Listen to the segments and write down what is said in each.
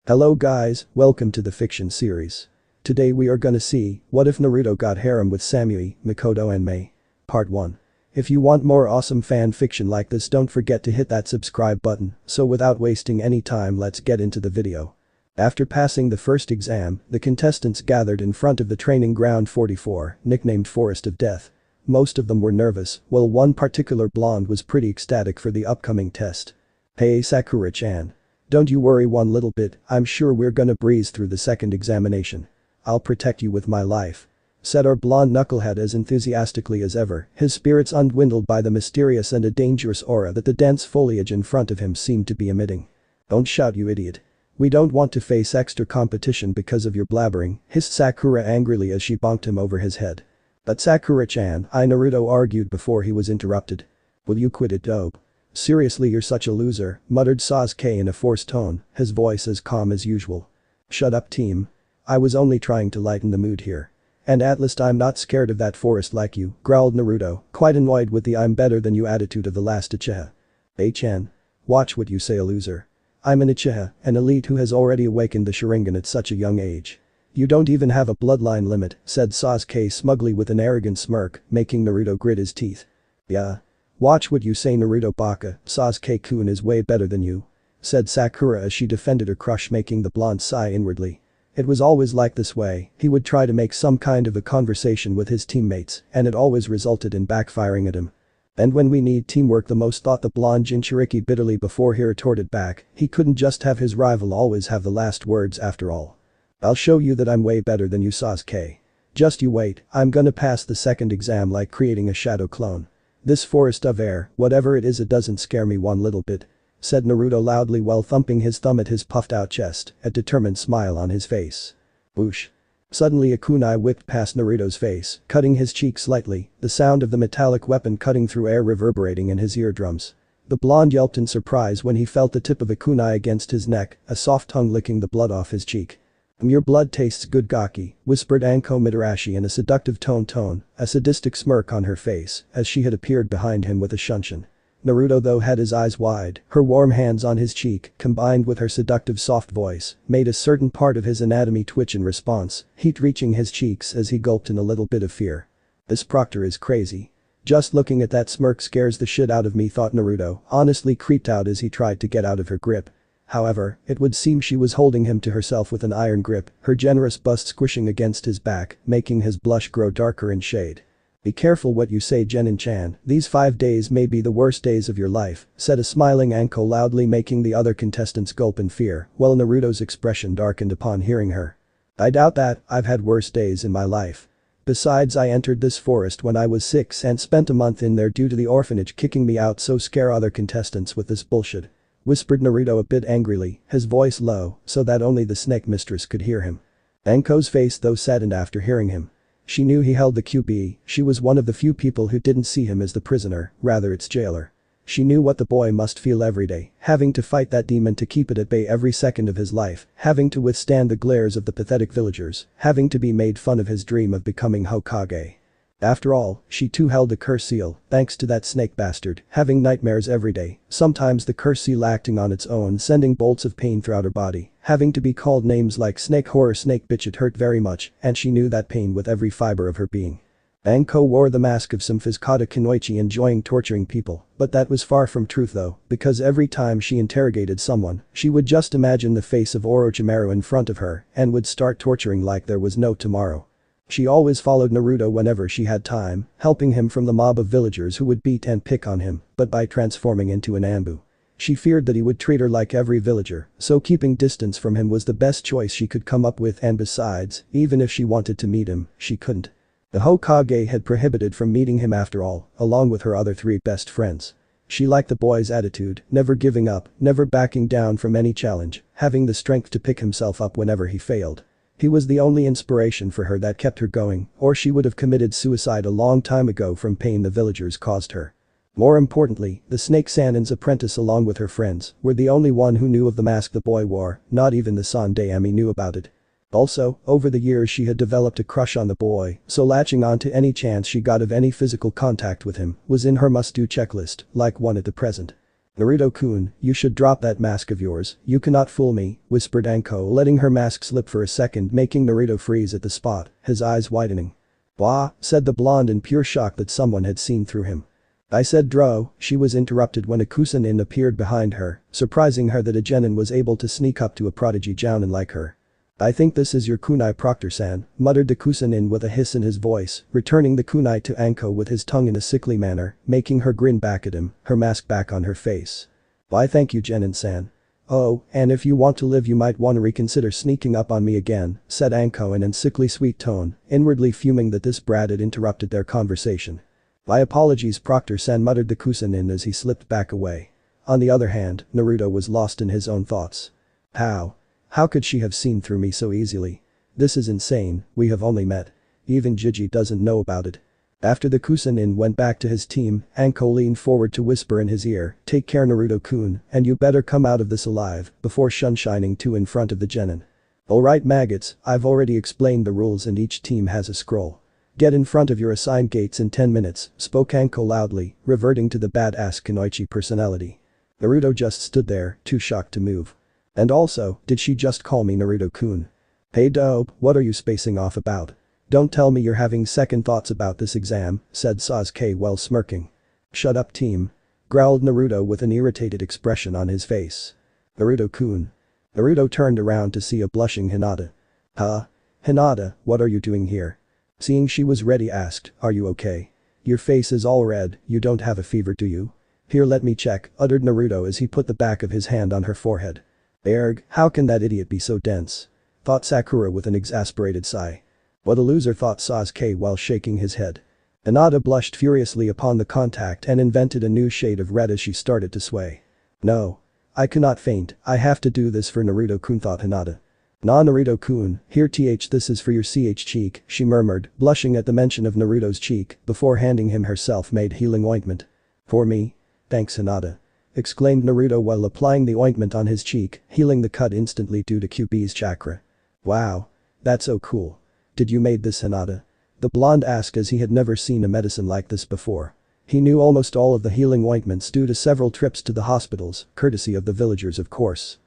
Hello guys, welcome to the fiction series. Today we are gonna see, what if Naruto got harem with Samui, Mikoto and Mei? Part 1. If you want more awesome fan fiction like this, don't forget to hit that subscribe button. So without wasting any time, let's get into the video. After passing the first exam, the contestants gathered in front of the training ground 44, nicknamed Forest of Death. Most of them were nervous, while one particular blonde was pretty ecstatic for the upcoming test. Hey Sakura-chan. Don't you worry one little bit, I'm sure we're gonna breeze through the second examination. I'll protect you with my life. Said our blonde knucklehead as enthusiastically as ever, his spirits undwindled by the mysterious and a dangerous aura that the dense foliage in front of him seemed to be emitting. Don't shout, you idiot. We don't want to face extra competition because of your blabbering, hissed Sakura angrily as she bonked him over his head. But Sakura-chan, Naruto argued before he was interrupted. Will you quit it, dope? Seriously, you're such a loser, muttered Sasuke in a forced tone, his voice as calm as usual. Shut up, team. I was only trying to lighten the mood here. And at least I'm not scared of that forest like you, growled Naruto, quite annoyed with the I'm better than you attitude of the last Uchiha. Chan. Watch what you say, a loser. I'm an Uchiha, an elite who has already awakened the Sharingan at such a young age. You don't even have a bloodline limit, said Sasuke smugly with an arrogant smirk, making Naruto grit his teeth. Yeah. Watch what you say, Naruto baka, Sasuke-kun is way better than you. Said Sakura as she defended her crush, making the blonde sigh inwardly. It was always like this way, he would try to make some kind of a conversation with his teammates, and it always resulted in backfiring at him. And when we need teamwork the most, thought the blonde Jinchuriki bitterly before he retorted back, he couldn't just have his rival always have the last words after all. I'll show you that I'm way better than you, Sasuke. Just you wait, I'm gonna pass the second exam like creating a shadow clone. This forest of air, whatever it is, it doesn't scare me one little bit. Said Naruto loudly while thumping his thumb at his puffed out chest, a determined smile on his face. Whoosh. Suddenly a kunai whipped past Naruto's face, cutting his cheek slightly, the sound of the metallic weapon cutting through air reverberating in his eardrums. The blonde yelped in surprise when he felt the tip of a kunai against his neck, a soft tongue licking the blood off his cheek. Your blood tastes good, Gaki, whispered Anko Midarashi in a seductive tone, a sadistic smirk on her face as she had appeared behind him with a shunshin. Naruto though had his eyes wide, her warm hands on his cheek, combined with her seductive soft voice, made a certain part of his anatomy twitch in response, heat reaching his cheeks as he gulped in a little bit of fear. This proctor is crazy. Just looking at that smirk scares the shit out of me, thought Naruto, honestly creeped out as he tried to get out of her grip. However, it would seem she was holding him to herself with an iron grip, her generous bust squishing against his back, making his blush grow darker in shade. Be careful what you say, Genin-chan, these 5 days may be the worst days of your life, said a smiling Anko loudly, making the other contestants gulp in fear, while Naruto's expression darkened upon hearing her. I doubt that, I've had worse days in my life. Besides, I entered this forest when I was 6 and spent a month in there due to the orphanage kicking me out, so scare other contestants with this bullshit. Whispered Naruto a bit angrily, his voice low, so that only the snake mistress could hear him. Anko's face though saddened after hearing him. She knew he held the QB, she was one of the few people who didn't see him as the prisoner, rather its jailer. She knew what the boy must feel every day, having to fight that demon to keep it at bay every second of his life, having to withstand the glares of the pathetic villagers, having to be made fun of his dream of becoming Hokage. After all, she too held the curse seal, thanks to that snake bastard, having nightmares every day, sometimes the curse seal acting on its own, sending bolts of pain throughout her body, having to be called names like snake horror, snake bitch. It hurt very much, and she knew that pain with every fiber of her being. Anko wore the mask of some Fizkata Kunoichi, enjoying torturing people, but that was far from truth though, because every time she interrogated someone, she would just imagine the face of Orochimaru in front of her and would start torturing like there was no tomorrow. She always followed Naruto whenever she had time, helping him from the mob of villagers who would beat and pick on him, but by transforming into an Ambu. She feared that he would treat her like every villager, so keeping distance from him was the best choice she could come up with, and besides, even if she wanted to meet him, she couldn't. The Hokage had prohibited from meeting him after all, along with her other 3 best friends. She liked the boy's attitude, never giving up, never backing down from any challenge, having the strength to pick himself up whenever he failed. He was the only inspiration for her that kept her going, or she would have committed suicide a long time ago from pain the villagers caused her. More importantly, the Snake Sanin's apprentice along with her friends were the only one who knew of the mask the boy wore, not even the Sandaime knew about it. Also, over the years she had developed a crush on the boy, so latching on to any chance she got of any physical contact with him was in her must-do checklist, like one at the present. Naruto-kun, you should drop that mask of yours, you cannot fool me, whispered Anko, letting her mask slip for a second, making Naruto freeze at the spot, his eyes widening. Wah, said the blonde in pure shock that someone had seen through him. I said Dro, she was interrupted when a Kusanin appeared behind her, surprising her that a genin was able to sneak up to a prodigy jounin like her. I think this is your kunai Proctor-san, muttered the Kusanin with a hiss in his voice, returning the kunai to Anko with his tongue in a sickly manner, making her grin back at him, her mask back on her face. Why thank you genin-san. Oh, and if you want to live you might want to reconsider sneaking up on me again, said Anko in an sickly sweet tone, inwardly fuming that this brat had interrupted their conversation. My apologies Proctor-san, muttered the Kusanin as he slipped back away. On the other hand, Naruto was lost in his own thoughts. How could she have seen through me so easily? This is insane, we have only met. Even Jiji doesn't know about it. After the Kusanin went back to his team, Anko leaned forward to whisper in his ear, take care Naruto-kun, and you better come out of this alive, before shining two in front of the genin. Alright maggots, I've already explained the rules and each team has a scroll. Get in front of your assigned gates in 10 minutes, spoke Anko loudly, reverting to the badass Kunoichi personality. Naruto just stood there, too shocked to move. And also, did she just call me Naruto-kun? Hey dope, what are you spacing off about? Don't tell me you're having second thoughts about this exam, said Sasuke while smirking. Shut up team. Growled Naruto with an irritated expression on his face. Naruto-kun. Naruto turned around to see a blushing Hinata. Huh? Hinata, what are you doing here? Seeing she was ready asked, are you okay? Your face is all red, you don't have a fever do you? Here let me check, uttered Naruto as he put the back of his hand on her forehead. Erg, how can that idiot be so dense? Thought Sakura with an exasperated sigh. What a loser, thought Sasuke while shaking his head. Hinata blushed furiously upon the contact and invented a new shade of red as she started to sway. No. I cannot faint, I have to do this for Naruto-kun, thought Hinata. Nah Naruto-kun, here this is for your cheek, she murmured, blushing at the mention of Naruto's cheek, before handing him her self-made healing ointment. For me? Thanks Hinata. Exclaimed Naruto while applying the ointment on his cheek, healing the cut instantly due to QB's chakra. Wow. That's so cool. Did you made this Hinata? The blonde asked as he had never seen a medicine like this before. He knew almost all of the healing ointments due to several trips to the hospitals, courtesy of the villagers of course.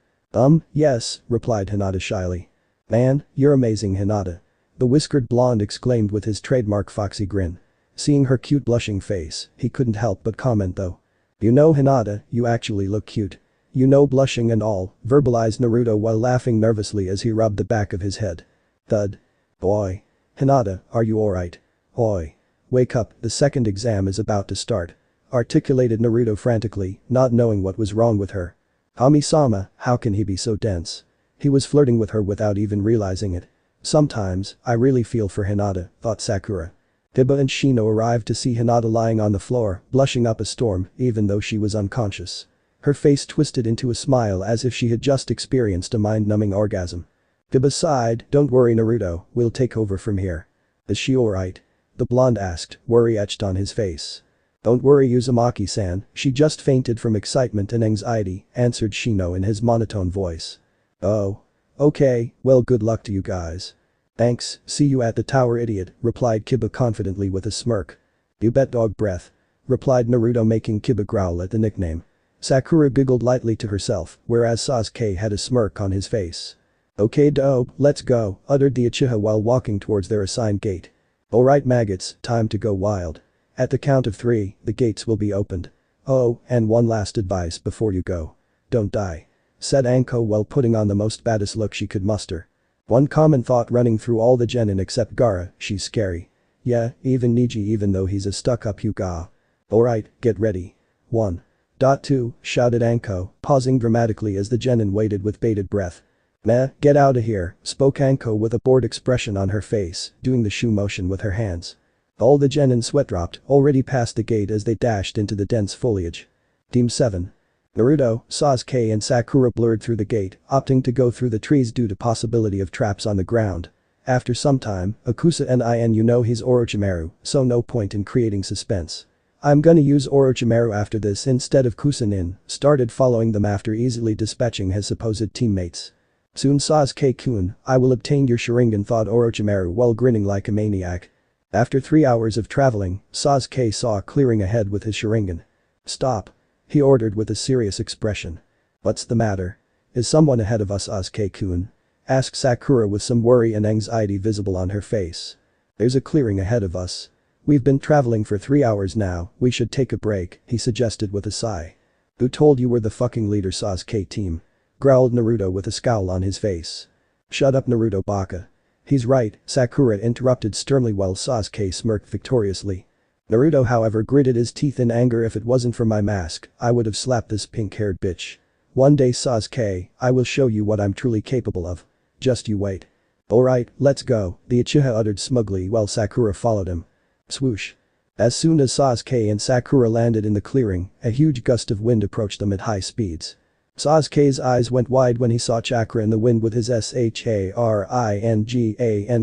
Yes, replied Hinata shyly. Man, you're amazing Hinata. The whiskered blonde exclaimed with his trademark foxy grin. Seeing her cute blushing face, he couldn't help but comment though. You know Hinata, you actually look cute. You know blushing and all, verbalized Naruto while laughing nervously as he rubbed the back of his head. Thud. Boy. Hinata, are you alright? Oi. Wake up, the second exam is about to start. Articulated Naruto frantically, not knowing what was wrong with her. Kami-sama, how can he be so dense? He was flirting with her without even realizing it. Sometimes, I really feel for Hinata, thought Sakura. Hiba and Shino arrived to see Hinata lying on the floor, blushing up a storm, even though she was unconscious. Her face twisted into a smile as if she had just experienced a mind-numbing orgasm. Hiba sighed, don't worry Naruto, we'll take over from here. Is she alright? The blonde asked, worry etched on his face. Don't worry Uzumaki-san, she just fainted from excitement and anxiety, answered Shino in his monotone voice. Oh. Okay, well good luck to you guys. Thanks, see you at the tower idiot, replied Kiba confidently with a smirk. You bet dog breath. Replied Naruto making Kiba growl at the nickname. Sakura giggled lightly to herself, whereas Sasuke had a smirk on his face. Okay dope, let's go, uttered the Uchiha while walking towards their assigned gate. Alright maggots, time to go wild. At the count of 3, the gates will be opened. Oh, and one last advice before you go. Don't die. Said Anko while putting on the most baddest look she could muster. One common thought running through all the genin except Gaara, she's scary. Yeah, even Neji even though he's a stuck-up Hyuga. Alright, get ready. 1.2, shouted Anko, pausing dramatically as the genin waited with bated breath. Meh, get outta here, spoke Anko with a bored expression on her face, doing the shoe motion with her hands. All the genin sweat dropped, already past the gate as they dashed into the dense foliage. Team 7. Naruto, Sasuke and Sakura blurred through the gate, opting to go through the trees due to possibility of traps on the ground. After some time, Akusa and you know he's Orochimaru, so no point in creating suspense. I'm gonna use Orochimaru after this instead of Kusanin, started following them after easily dispatching his supposed teammates. Soon Sasuke-kun, I will obtain your Sharingan, thought Orochimaru while grinning like a maniac. After 3 hours of traveling, Sasuke saw a clearing ahead with his Sharingan. Stop. he ordered with a serious expression. What's the matter? Is someone ahead of us, Sasuke-kun? Asked Sakura with some worry and anxiety visible on her face. There's a clearing ahead of us. We've been traveling for 3 hours now, we should take a break, he suggested with a sigh. Who told you we're the fucking leader, Sasuke team? Growled Naruto with a scowl on his face. Shut up, Naruto baka. He's right, Sakura interrupted sternly while Sasuke smirked victoriously. Naruto however gritted his teeth in anger. If it wasn't for my mask, I would have slapped this pink-haired bitch. One day, Sasuke, I will show you what I'm truly capable of. Just you wait. Alright, let's go, the Uchiha uttered smugly while Sakura followed him. Swoosh. As soon as Sasuke and Sakura landed in the clearing, a huge gust of wind approached them at high speeds. Sasuke's eyes went wide when he saw Chakra in the wind with his Sharingan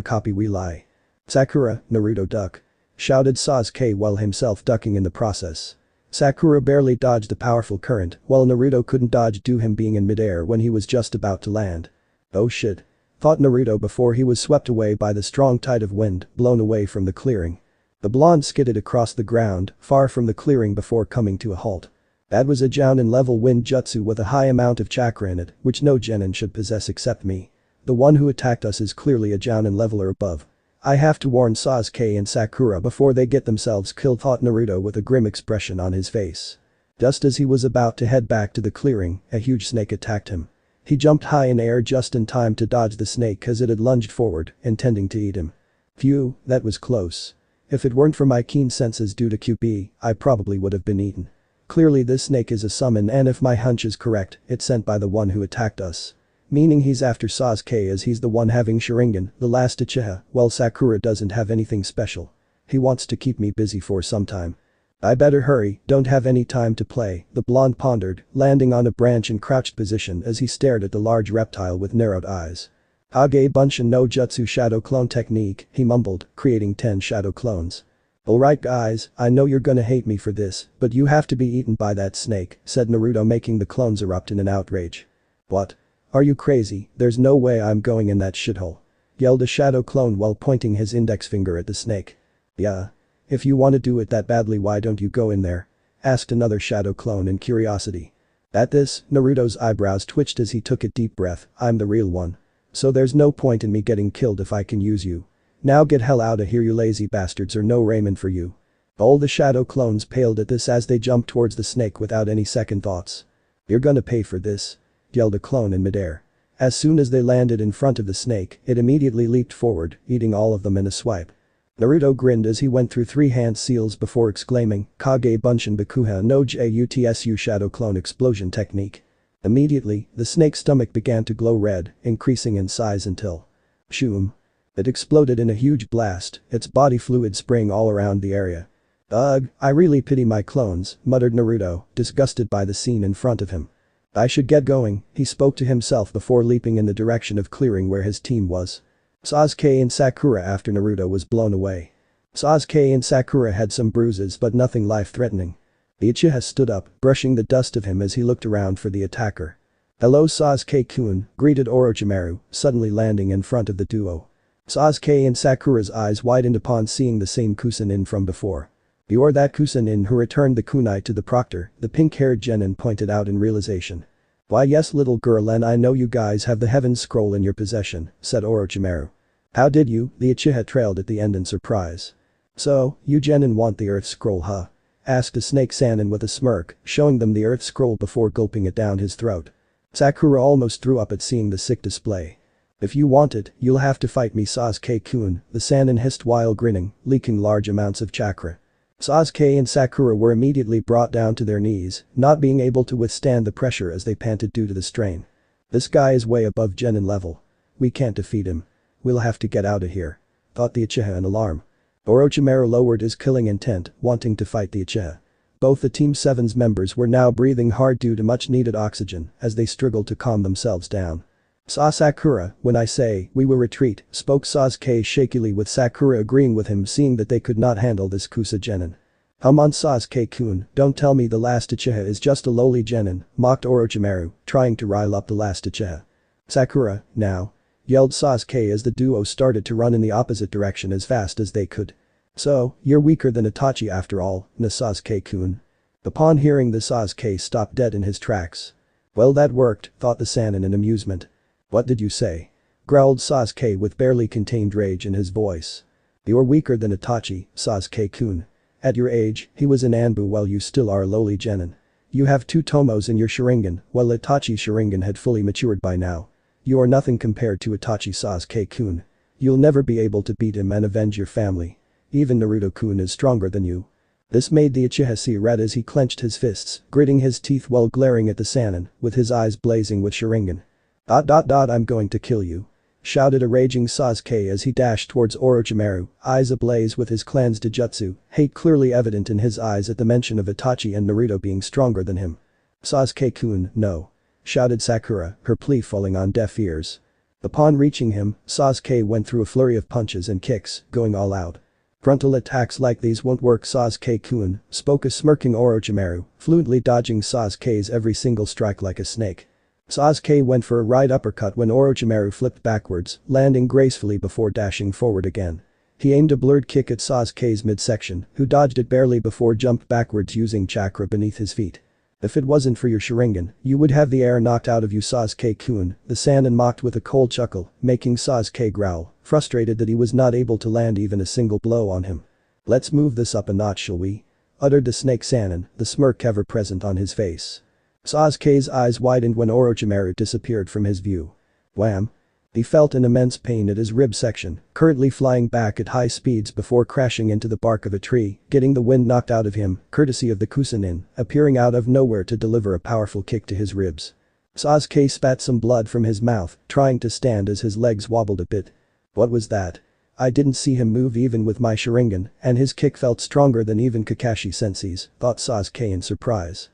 copy we lie. Sakura, Naruto duck. Shouted Sasuke while himself ducking in the process. Sakura barely dodged the powerful current while Naruto couldn't dodge due him being in midair when he was just about to land. Oh shit. Thought Naruto before he was swept away by the strong tide of wind blown away from the clearing. The blonde skidded across the ground far from the clearing before coming to a halt. That was a Jounin level wind jutsu with a high amount of chakra in it, which no genin should possess except me. The one who attacked us is clearly a Jounin level or above. I have to warn Sasuke and Sakura before they get themselves killed, thought Naruto with a grim expression on his face. Just as he was about to head back to the clearing, a huge snake attacked him. He jumped high in air just in time to dodge the snake as it had lunged forward, intending to eat him. Phew, that was close. If it weren't for my keen senses due to QB, I probably would have been eaten. Clearly this snake is a summon, and if my hunch is correct, it's sent by the one who attacked us. Meaning he's after Sasuke as he's the one having Sharingan, the last Uchiha, while Sakura doesn't have anything special. He wants to keep me busy for some time. I better hurry, don't have any time to play, the blonde pondered, landing on a branch in crouched position as he stared at the large reptile with narrowed eyes. Kage Bunshin no Jutsu Shadow Clone Technique, he mumbled, creating 10 shadow clones. Alright guys, I know you're gonna hate me for this, but you have to be eaten by that snake, said Naruto, making the clones erupt in an outrage. What? Are you crazy? There's no way I'm going in that shithole. Yelled a shadow clone while pointing his index finger at the snake. Yeah. If you want to do it that badly, why don't you go in there? Asked another shadow clone in curiosity. At this, Naruto's eyebrows twitched as he took a deep breath. I'm the real one. So there's no point in me getting killed if I can use you. Now get hell out of here, you lazy bastards, or no raiment for you. All the shadow clones paled at this as they jumped towards the snake without any second thoughts. You're gonna pay for this. Yelled a clone in midair. As soon as they landed in front of the snake, it immediately leaped forward, eating all of them in a swipe. Naruto grinned as he went through 3 hand seals before exclaiming, Kage Bunshin Bakuha no Jutsu Shadow Clone Explosion Technique. Immediately, the snake's stomach began to glow red, increasing in size until shoom. It exploded in a huge blast, its body fluid spraying all around the area. Ugh, I really pity my clones, muttered Naruto, disgusted by the scene in front of him. I should get going, he spoke to himself before leaping in the direction of clearing where his team was. Sasuke and Sakura after Naruto was blown away. Sasuke and Sakura had some bruises but nothing life-threatening. The Uchiha stood up, brushing the dust of him as he looked around for the attacker. Hello Sasuke-kun, greeted Orochimaru, suddenly landing in front of the duo. Sasuke and Sakura's eyes widened upon seeing the same Kusanin from before. You're that Kusanin who returned the kunai to the proctor, the pink-haired genin pointed out in realization. Why yes little girl, and I know you guys have the Heaven's Scroll in your possession, said Orochimaru. How did you? The Uchiha trailed at the end in surprise. So, you genin want the Earth Scroll, huh? Asked a snake Sannin with a smirk, showing them the Earth Scroll before gulping it down his throat. Sakura almost threw up at seeing the sick display. If you want it, you'll have to fight me, Sasuke-kun, the Sannin hissed while grinning, leaking large amounts of chakra. Sasuke and Sakura were immediately brought down to their knees, not being able to withstand the pressure as they panted due to the strain. This guy is way above genin level. We can't defeat him. We'll have to get out of here. Thought the Uchiha in alarm. Orochimaru lowered his killing intent, wanting to fight the Uchiha. Both the Team 7's members were now breathing hard due to much needed oxygen as they struggled to calm themselves down. Sakura, when I say, we will retreat, spoke Sasuke shakily with Sakura agreeing with him seeing that they could not handle this Kusa genin. Come on Sasuke-kun, don't tell me the last Uchiha is just a lowly genin, mocked Orochimaru, trying to rile up the last Uchiha. Sakura, now. Yelled Sasuke as the duo started to run in the opposite direction as fast as they could. So, you're weaker than Itachi after all, na Sasuke-kun. Upon hearing this, Sasuke stopped dead in his tracks. Well, that worked, thought the Sannin in amusement. What did you say? Growled Sasuke with barely contained rage in his voice. You're weaker than Itachi, Sasuke-kun. At your age, he was in Anbu while you still are a lowly genin. You have 2 tomos in your Sharingan, while Itachi's Sharingan had fully matured by now. You are nothing compared to Itachi, Sasuke-kun. You'll never be able to beat him and avenge your family. Even Naruto-kun is stronger than you. This made the Uchiha see red as he clenched his fists, gritting his teeth while glaring at the Sannin, with his eyes blazing with Sharingan. I'm going to kill you. Shouted a raging Sasuke as he dashed towards Orochimaru, eyes ablaze with his clan's Dijutsu, hate clearly evident in his eyes at the mention of Itachi and Naruto being stronger than him. Sasuke-kun, no. Shouted Sakura, her plea falling on deaf ears. Upon reaching him, Sasuke went through a flurry of punches and kicks, going all out. Frontal attacks like these won't work, Sasuke-kun, spoke a smirking Orochimaru, fluently dodging Sasuke's every single strike like a snake. Sasuke went for a right uppercut when Orochimaru flipped backwards, landing gracefully before dashing forward again. He aimed a blurred kick at Sasuke's midsection, who dodged it barely before jumped backwards using chakra beneath his feet. If it wasn't for your Sharingan, you would have the air knocked out of you, Sasuke-kun, the Sannin mocked with a cold chuckle, making Sasuke growl, frustrated that he was not able to land even a single blow on him. Let's move this up a notch, shall we? Uttered the snake Sannin, the smirk ever present on his face. Sasuke's eyes widened when Orochimaru disappeared from his view. Wham! He felt an immense pain at his rib section, currently flying back at high speeds before crashing into the bark of a tree, getting the wind knocked out of him, courtesy of the Kusanin, appearing out of nowhere to deliver a powerful kick to his ribs. Sasuke spat some blood from his mouth, trying to stand as his legs wobbled a bit. What was that? I didn't see him move even with my Sharingan, and his kick felt stronger than even Kakashi-sensei's, thought Sasuke in surprise.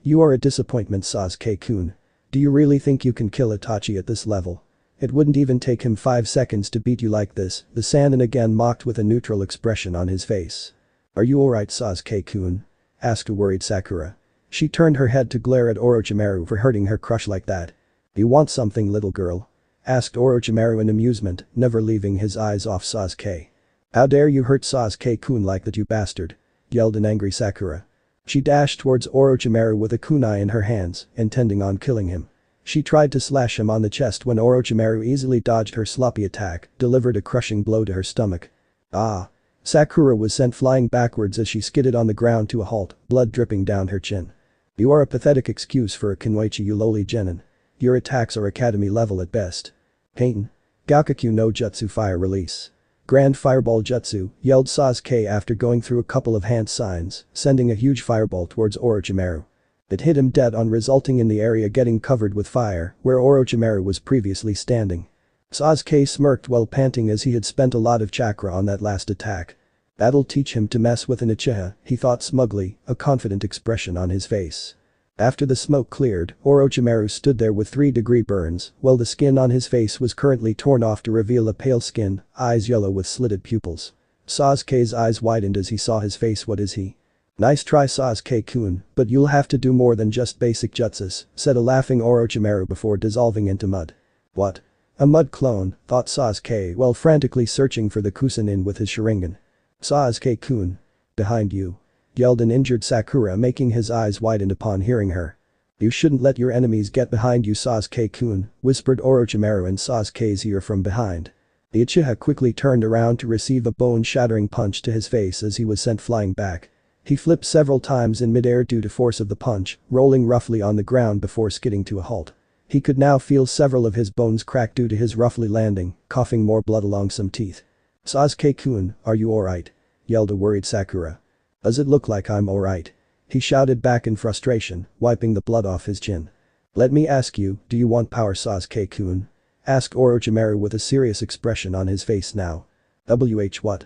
You are a disappointment, Sasuke-kun. Do you really think you can kill Itachi at this level? It wouldn't even take him 5 seconds to beat you like this, the Sannin again mocked with a neutral expression on his face. Are you alright, Sasuke-kun? Asked a worried Sakura. She turned her head to glare at Orochimaru for hurting her crush like that. You want something, little girl? Asked Orochimaru in amusement, never leaving his eyes off Sasuke. How dare you hurt Sasuke-kun like that, you bastard? Yelled an angry Sakura. She dashed towards Orochimaru with a kunai in her hands, intending on killing him. She tried to slash him on the chest when Orochimaru easily dodged her sloppy attack, delivered a crushing blow to her stomach. Ah! Sakura was sent flying backwards as she skidded on the ground to a halt, blood dripping down her chin. You are a pathetic excuse for a Kunoichi, you lowly genin. Your attacks are academy level at best. Pain. Gaokakyu no Jutsu fire release. Grand Fireball Jutsu, yelled Sasuke after going through a couple of hand signs, sending a huge fireball towards Orochimaru. It hit him dead on, resulting in the area getting covered with fire, where Orochimaru was previously standing. Sasuke smirked while panting as he had spent a lot of chakra on that last attack. That'll teach him to mess with an Uchiha, he thought smugly, a confident expression on his face. After the smoke cleared, Orochimaru stood there with 3-degree burns, while the skin on his face was currently torn off to reveal a pale skin, eyes yellow with slitted pupils. Sasuke's eyes widened as he saw his face. What is he? Nice try, Sasuke-kun, but you'll have to do more than just basic jutsus, said a laughing Orochimaru before dissolving into mud. What? A mud clone, thought Sasuke while frantically searching for the Kusanin with his Sharingan. Sasuke-kun. Behind you. Yelled an injured Sakura, making his eyes widen upon hearing her. You shouldn't let your enemies get behind you, Sasuke-kun, whispered Orochimaru in Sasuke's ear from behind. The Uchiha quickly turned around to receive a bone-shattering punch to his face as he was sent flying back. He flipped several times in midair due to force of the punch, rolling roughly on the ground before skidding to a halt. He could now feel several of his bones crack due to his roughly landing, coughing more blood along some teeth. Sasuke-kun, are you alright? Yelled a worried Sakura. Does it look like I'm alright? He shouted back in frustration, wiping the blood off his chin. Let me ask you, do you want power, Sasuke-kun? Asked Orochimaru with a serious expression on his face now. What?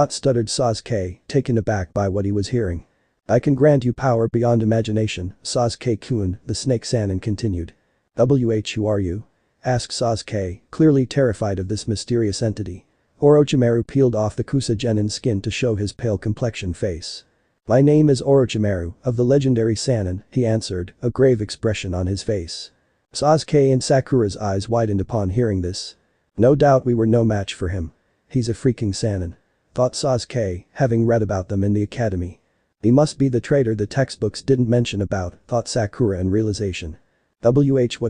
Stuttered Sasuke, taken aback by what he was hearing. I can grant you power beyond imagination, Sasuke-kun, the snake Sannin continued. Who are you? Asked Sasuke, clearly terrified of this mysterious entity. Orochimaru peeled off the Kusa Genin's skin to show his pale complexion face. My name is Orochimaru, of the legendary Sannin, he answered, a grave expression on his face. Sasuke and Sakura's eyes widened upon hearing this. No doubt we were no match for him. He's a freaking Sannin. Thought Sasuke, having read about them in the academy. He must be the traitor the textbooks didn't mention about, thought Sakura in realization. What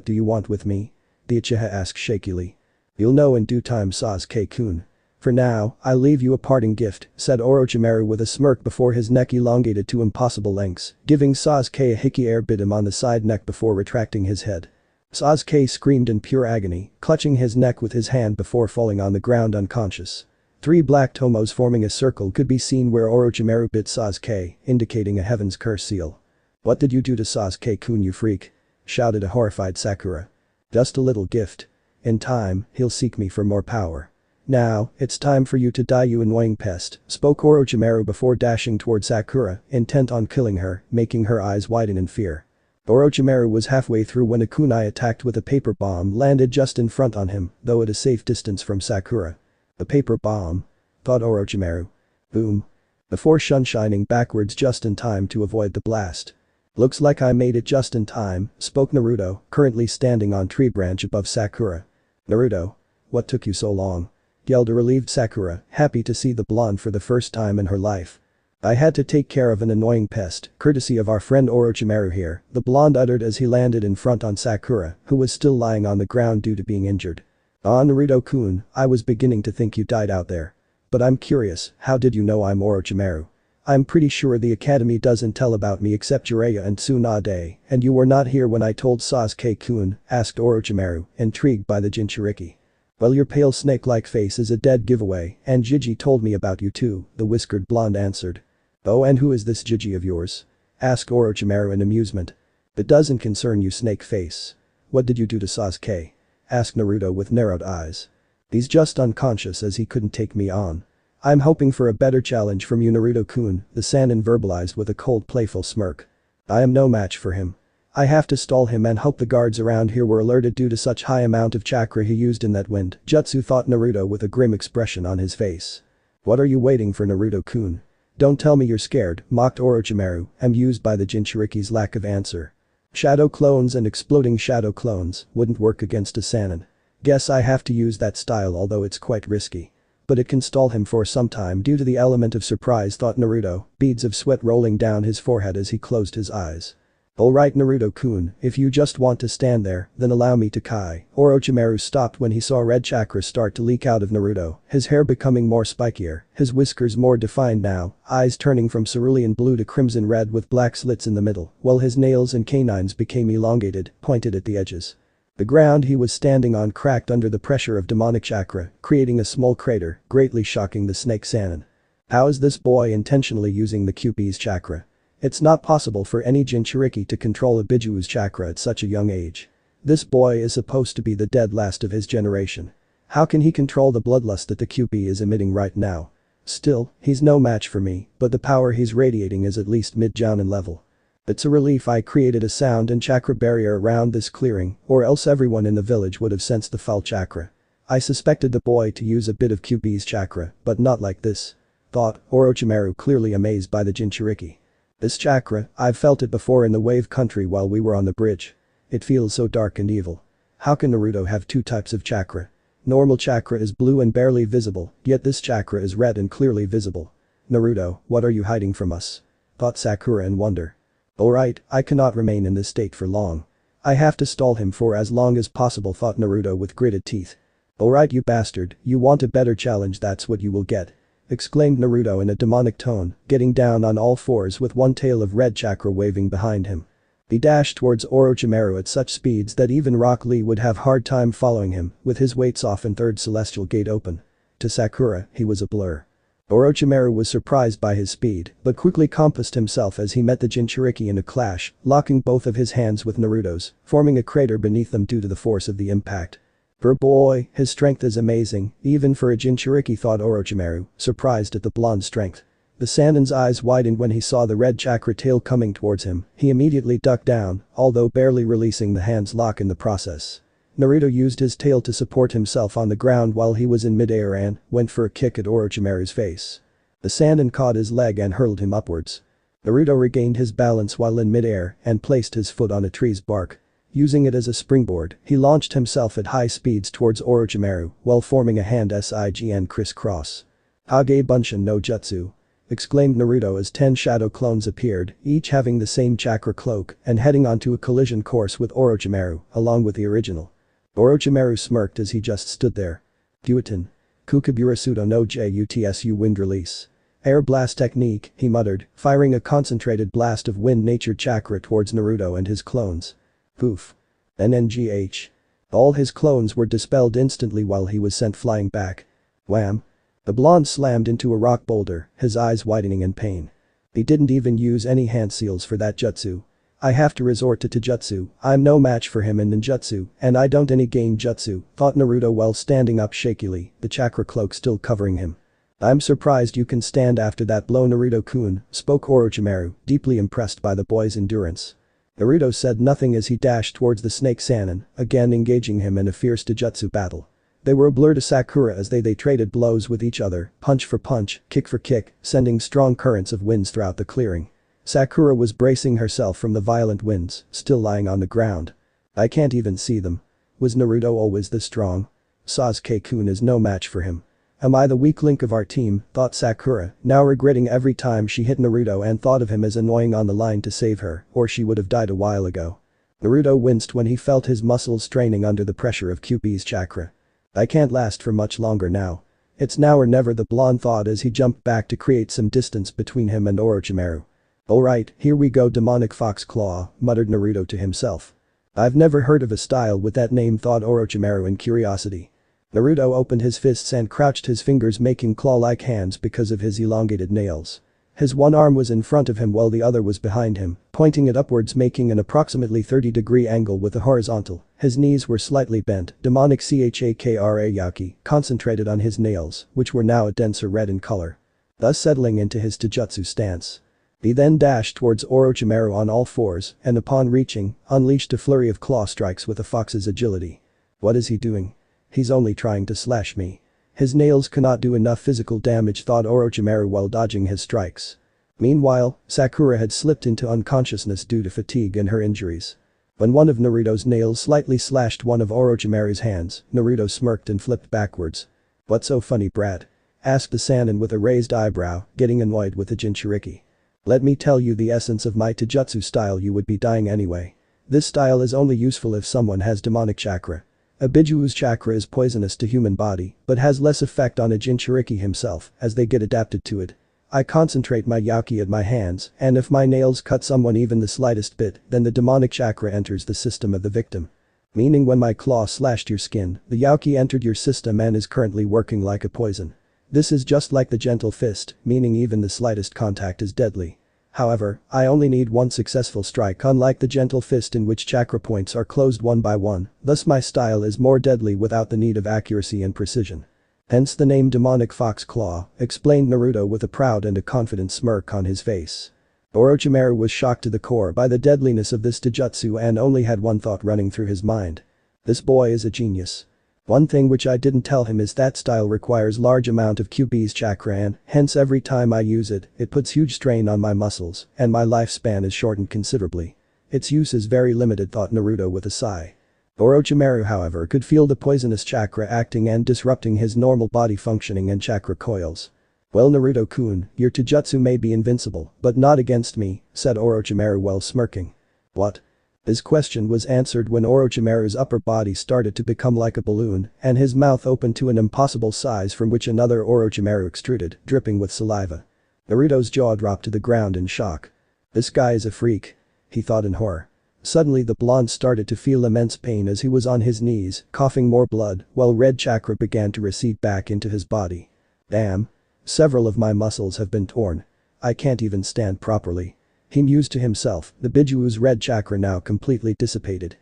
do you want with me? The Uchiha asked shakily. You'll know in due time, Sasuke-kun. For now, I leave you a parting gift, said Orochimaru with a smirk before his neck elongated to impossible lengths, giving Sasuke a hickey air bit him on the side neck before retracting his head. Sasuke screamed in pure agony, clutching his neck with his hand before falling on the ground unconscious. 3 black tomos forming a circle could be seen where Orochimaru bit Sasuke, indicating a heaven's curse seal. What did you do to Sasuke-kun, you freak? Shouted a horrified Sakura. Just a little gift. In time, he'll seek me for more power. Now, it's time for you to die, you annoying pest, spoke Orochimaru before dashing toward Sakura, intent on killing her, making her eyes widen in fear. Orochimaru was halfway through when a kunai attacked with a paper bomb landed just in front on him, though at a safe distance from Sakura. A paper bomb? Thought Orochimaru. Boom. Before shining backwards just in time to avoid the blast. Looks like I made it just in time, spoke Naruto, currently standing on tree branch above Sakura. Naruto. What took you so long? Yelled a relieved Sakura, happy to see the blonde for the first time in her life. I had to take care of an annoying pest, courtesy of our friend Orochimaru here, the blonde uttered as he landed in front on Sakura, who was still lying on the ground due to being injured. Ah, Naruto-kun, I was beginning to think you died out there. But I'm curious, how did you know I'm Orochimaru? I'm pretty sure the academy doesn't tell about me except Jiraiya and Tsunade, and you were not here when I told Sasuke-kun, asked Orochimaru, intrigued by the Jinchuriki. Well, your pale snake-like face is a dead giveaway, and Jiji told me about you too, the whiskered blonde answered. Oh, and who is this Jiji of yours? Asked Orochimaru in amusement. It doesn't concern you, snake face. What did you do to Sasuke? Asked Naruto with narrowed eyes. He's just unconscious as he couldn't take me on. I'm hoping for a better challenge from you, Naruto-kun, the Sannin verbalized with a cold playful smirk. I am no match for him. I have to stall him and hope the guards around here were alerted due to such high amount of chakra he used in that wind jutsu, thought Naruto with a grim expression on his face. What are you waiting for, Naruto-kun? Don't tell me you're scared, mocked Orochimaru, amused by the Jinchuriki's lack of answer. Shadow clones and exploding shadow clones wouldn't work against a Sannin. Guess I have to use that style, although it's quite risky. But it can stall him for some time due to the element of surprise, thought Naruto, beads of sweat rolling down his forehead as he closed his eyes. Alright, Naruto-kun, if you just want to stand there, then allow me to kai. Orochimaru stopped when he saw red chakra start to leak out of Naruto, his hair becoming more spikier, his whiskers more defined now, eyes turning from cerulean blue to crimson red with black slits in the middle, while his nails and canines became elongated, pointed at the edges. The ground he was standing on cracked under the pressure of demonic chakra, creating a small crater, greatly shocking the snake Sannin. How is this boy intentionally using the Kyuubi's chakra? It's not possible for any Jinchuriki to control a Bijuu's chakra at such a young age. This boy is supposed to be the dead last of his generation. How can he control the bloodlust that the Kyuubi is emitting right now? Still, he's no match for me, but the power he's radiating is at least mid-jounin level. It's a relief I created a sound and chakra barrier around this clearing, or else everyone in the village would have sensed the foul chakra. I suspected the boy to use a bit of Kyuubi's chakra, but not like this. Thought Orochimaru, clearly amazed by the Jinchuriki. This chakra, I've felt it before in the wave country while we were on the bridge. It feels so dark and evil. How can Naruto have 2 types of chakra? Normal chakra is blue and barely visible, yet this chakra is red and clearly visible. Naruto, what are you hiding from us? Thought Sakura in wonder. Alright, I cannot remain in this state for long. I have to stall him for as long as possible, thought Naruto with gritted teeth. Alright, you bastard, you want a better challenge, that's what you will get. Exclaimed Naruto in a demonic tone, getting down on all fours with one tail of red chakra waving behind him. He dashed towards Orochimaru at such speeds that even Rock Lee would have hard time following him, with his weights off and third celestial gate open. To Sakura, he was a blur. Orochimaru was surprised by his speed, but quickly composed himself as he met the Jinchuriki in a clash, locking both of his hands with Naruto's, forming a crater beneath them due to the force of the impact. For boy, his strength is amazing, even for a Jinchuriki, thought Orochimaru, surprised at the blonde's strength. The Sannin's eyes widened when he saw the red chakra tail coming towards him, he immediately ducked down, although barely releasing the hand's lock in the process. Naruto used his tail to support himself on the ground while he was in midair and went for a kick at Orochimaru's face. The Sannin caught his leg and hurled him upwards. Naruto regained his balance while in midair and placed his foot on a tree's bark. Using it as a springboard, he launched himself at high speeds towards Orochimaru while forming a hand sign crisscross. Hage Bunshin no Jutsu. exclaimed Naruto as 10 shadow clones appeared, each having the same chakra cloak and heading onto a collision course with Orochimaru, along with the original. Orochimaru smirked as he just stood there. Guiton. Kukaburasudo no Jutsu wind release. Air blast technique, he muttered, firing a concentrated blast of wind-natured chakra towards Naruto and his clones. Poof. NNGH. All his clones were dispelled instantly while he was sent flying back. Wham. The blonde slammed into a rock boulder, his eyes widening in pain. He didn't even use any hand seals for that jutsu. I have to resort to taijutsu, I'm no match for him in ninjutsu, and I don't any gain jutsu, thought Naruto while standing up shakily, the chakra cloak still covering him. I'm surprised you can stand after that blow Naruto-kun, spoke Orochimaru, deeply impressed by the boy's endurance. Naruto said nothing as he dashed towards the snake Sannin, again engaging him in a fierce taijutsu battle. They were a blur to Sakura as they traded blows with each other, punch for punch, kick for kick, sending strong currents of winds throughout the clearing. Sakura was bracing herself from the violent winds, still lying on the ground. I can't even see them. Was Naruto always this strong? Sasuke-kun is no match for him. Am I the weak link of our team, thought Sakura, now regretting every time she hit Naruto and thought of him as annoying on the line to save her, or she would have died a while ago. Naruto winced when he felt his muscles straining under the pressure of QB's chakra. I can't last for much longer now. It's now or never, the blonde thought as he jumped back to create some distance between him and Orochimaru. Alright, here we go, demonic fox claw, muttered Naruto to himself. I've never heard of a style with that name, thought Orochimaru in curiosity. Naruto opened his fists and crouched his fingers, making claw-like hands because of his elongated nails. His one arm was in front of him while the other was behind him, pointing it upwards, making an approximately 30-degree angle with a horizontal. His knees were slightly bent, demonic chakra yaki concentrated on his nails, which were now a denser red in color. Thus settling into his taijutsu stance. He then dashed towards Orochimaru on all fours and upon reaching, unleashed a flurry of claw strikes with a fox's agility. What is he doing? He's only trying to slash me. His nails cannot do enough physical damage, thought Orochimaru while dodging his strikes. Meanwhile, Sakura had slipped into unconsciousness due to fatigue and her injuries. When one of Naruto's nails slightly slashed one of Orochimaru's hands, Naruto smirked and flipped backwards. What's so funny, brat? Asked the Sannin with a raised eyebrow, getting annoyed with the Jinchuriki. Let me tell you the essence of my taijutsu style, you would be dying anyway. This style is only useful if someone has demonic chakra. A Bijuu's chakra is poisonous to human body, but has less effect on a Jinchuriki himself, as they get adapted to it. I concentrate my yaki at my hands, and if my nails cut someone even the slightest bit, then the demonic chakra enters the system of the victim. Meaning when my claw slashed your skin, the yaki entered your system and is currently working like a poison. This is just like the gentle fist, meaning even the slightest contact is deadly. However, I only need one successful strike, unlike the gentle fist in which chakra points are closed one by one, thus my style is more deadly without the need of accuracy and precision. Hence the name Demonic Fox Claw, explained Naruto with a proud and a confident smirk on his face. Orochimaru was shocked to the core by the deadliness of this taijutsu and only had one thought running through his mind. This boy is a genius. One thing which I didn't tell him is that style requires large amount of QB's chakra and, hence every time I use it, it puts huge strain on my muscles, and my lifespan is shortened considerably. Its use is very limited, thought Naruto with a sigh. Orochimaru, however, could feel the poisonous chakra acting and disrupting his normal body functioning and chakra coils. Well, Naruto-kun, your taijutsu may be invincible, but not against me, said Orochimaru while smirking. What? His question was answered when Orochimaru's upper body started to become like a balloon and his mouth opened to an impossible size from which another Orochimaru extruded, dripping with saliva. Naruto's jaw dropped to the ground in shock. This guy is a freak. He thought in horror. Suddenly the blonde started to feel immense pain as he was on his knees, coughing more blood, while red chakra began to recede back into his body. Damn. Several of my muscles have been torn. I can't even stand properly. He mused to himself, the Bijuu's red chakra now completely dissipated.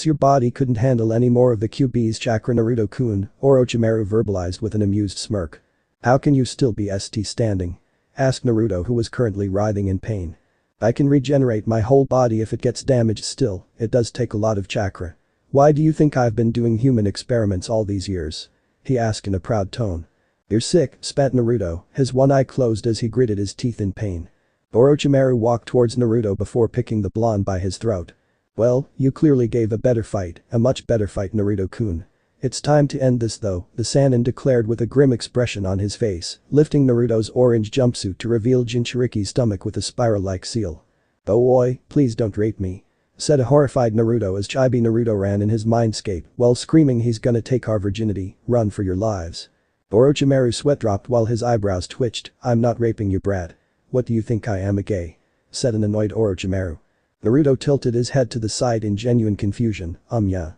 Your body couldn't handle any more of the QB's chakra, Naruto-kun, Orochimaru verbalized with an amused smirk. How can you still be standing? Asked Naruto, who was currently writhing in pain. I can regenerate my whole body if it gets damaged. Still, it does take a lot of chakra. Why do you think I've been doing human experiments all these years? He asked in a proud tone. You're sick, spat Naruto, his one eye closed as he gritted his teeth in pain. Orochimaru walked towards Naruto before picking the blonde by his throat. Well, you clearly gave a better fight, a much better fight, Naruto-kun. It's time to end this though, the Sannin declared with a grim expression on his face, lifting Naruto's orange jumpsuit to reveal Jinchuriki's stomach with a spiral-like seal. "Oh oi, please don't rape me," said a horrified Naruto as Chibi Naruto ran in his mindscape while screaming he's gonna take our virginity, run for your lives. Orochimaru's sweat dropped while his eyebrows twitched. "I'm not raping you, brat. What do you think I am, a gay?" said an annoyed Orochimaru. Naruto tilted his head to the side in genuine confusion. Yeah.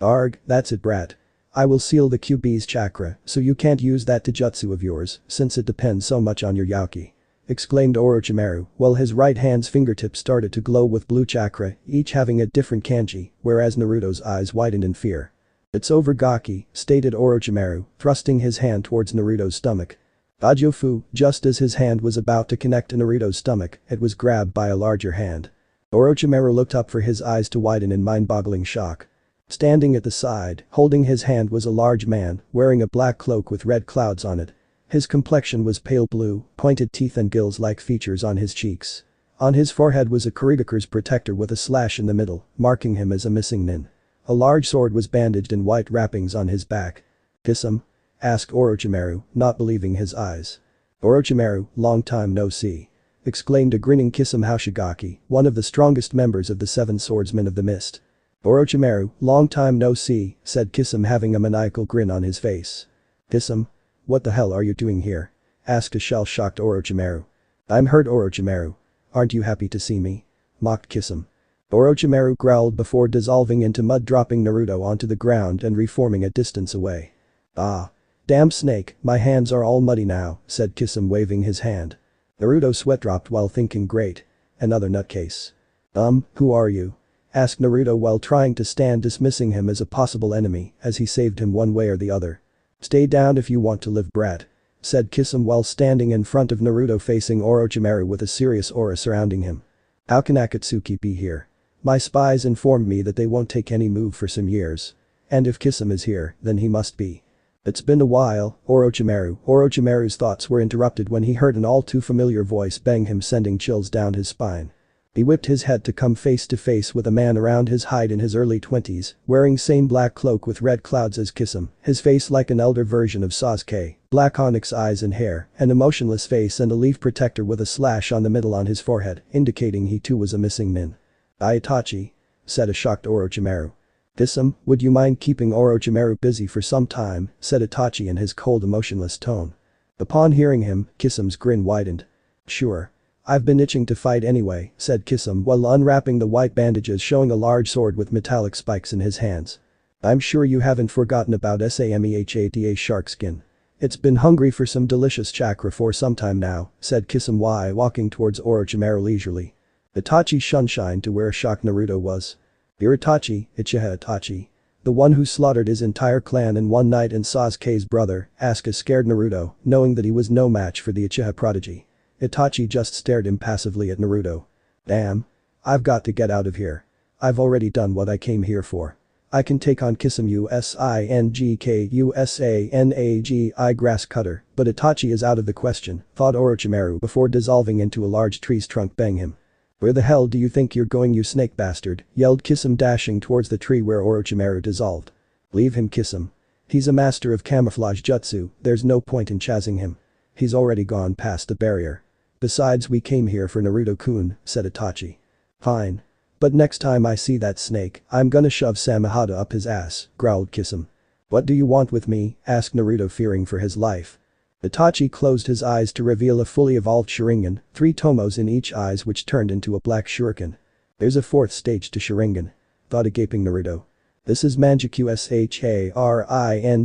Arg, that's it, brat. I will seal the QB's chakra so you can't use that taijutsu of yours since it depends so much on your Yauki," exclaimed Orochimaru while his right hand's fingertips started to glow with blue chakra, each having a different kanji, whereas Naruto's eyes widened in fear. "It's over, Gaki," stated Orochimaru, thrusting his hand towards Naruto's stomach. Ajofu, just as his hand was about to connect to Naruto's stomach, it was grabbed by a larger hand. Orochimaru looked up for his eyes to widen in mind-boggling shock. Standing at the side, holding his hand was a large man, wearing a black cloak with red clouds on it. His complexion was pale blue, pointed teeth and gills-like features on his cheeks. On his forehead was a Kurigakure's protector with a slash in the middle, marking him as a missing nin. A large sword was bandaged in white wrappings on his back. "Kisame?" asked Orochimaru, not believing his eyes. "Orochimaru, long time no see," exclaimed a grinning Kisame Hoshigaki, one of the strongest members of the Seven Swordsmen of the Mist. "Orochimaru, long time no see," said Kisame having a maniacal grin on his face. "Kisame? What the hell are you doing here?" asked a shell-shocked Orochimaru. "I'm hurt, Orochimaru. Aren't you happy to see me?" mocked Kisame. Orochimaru growled before dissolving into mud, dropping Naruto onto the ground and reforming a distance away. "Ah. Damn snake, my hands are all muddy now," said Kisame waving his hand. Naruto sweat dropped while thinking, great. Another nutcase. Who are you?" asked Naruto while trying to stand, dismissing him as a possible enemy as he saved him one way or the other. "Stay down if you want to live, brat," said Kisame while standing in front of Naruto facing Orochimaru with a serious aura surrounding him. "How can Akatsuki be here? My spies informed me that they won't take any move for some years. And if Kisame is here, then he must be. It's been a while, Orochimaru." Orochimaru's thoughts were interrupted when he heard an all too familiar voice bang him, sending chills down his spine. He whipped his head to come face to face with a man around his height in his early 20s, wearing same black cloak with red clouds as Kisame, his face like an elder version of Sasuke, black onyx eyes and hair, an emotionless face and a leaf protector with a slash on the middle on his forehead, indicating he too was a missing nin. "Itachi," said a shocked Orochimaru. "Kisame, would you mind keeping Orochimaru busy for some time?" said Itachi in his cold, emotionless tone. Upon hearing him, Kisame's grin widened. "Sure. I've been itching to fight anyway," said Kisame while unwrapping the white bandages, showing a large sword with metallic spikes in his hands. "I'm sure you haven't forgotten about Samehata shark skin. It's been hungry for some delicious chakra for some time now," said Kisame while walking towards Orochimaru leisurely. Itachi shunshine to where shocked Naruto was. "You're Itachi, Uchiha Itachi? The one who slaughtered his entire clan in one night and Sasuke's brother?" asked a scared Naruto, knowing that he was no match for the Uchiha prodigy. Itachi just stared impassively at Naruto. "Damn. I've got to get out of here. I've already done what I came here for. I can take on Kisame Usingkusanagi grass cutter, but Itachi is out of the question," thought Orochimaru before dissolving into a large tree's trunk. "Bang him. Where the hell do you think you're going, you snake bastard?" yelled Kisame, dashing towards the tree where Orochimaru dissolved. "Leave him, Kisame. He's a master of camouflage jutsu, there's no point in chasing him. He's already gone past the barrier. Besides, we came here for Naruto-kun," said Itachi. "Fine. But next time I see that snake, I'm gonna shove Samehata up his ass," growled Kisame. "What do you want with me?" asked Naruto, fearing for his life. Itachi closed his eyes to reveal a fully evolved Sharingan, 3 tomos in each eyes which turned into a black shuriken. "There's a 4th stage to Sharingan," thought a gaping Naruto. "This is Manjiku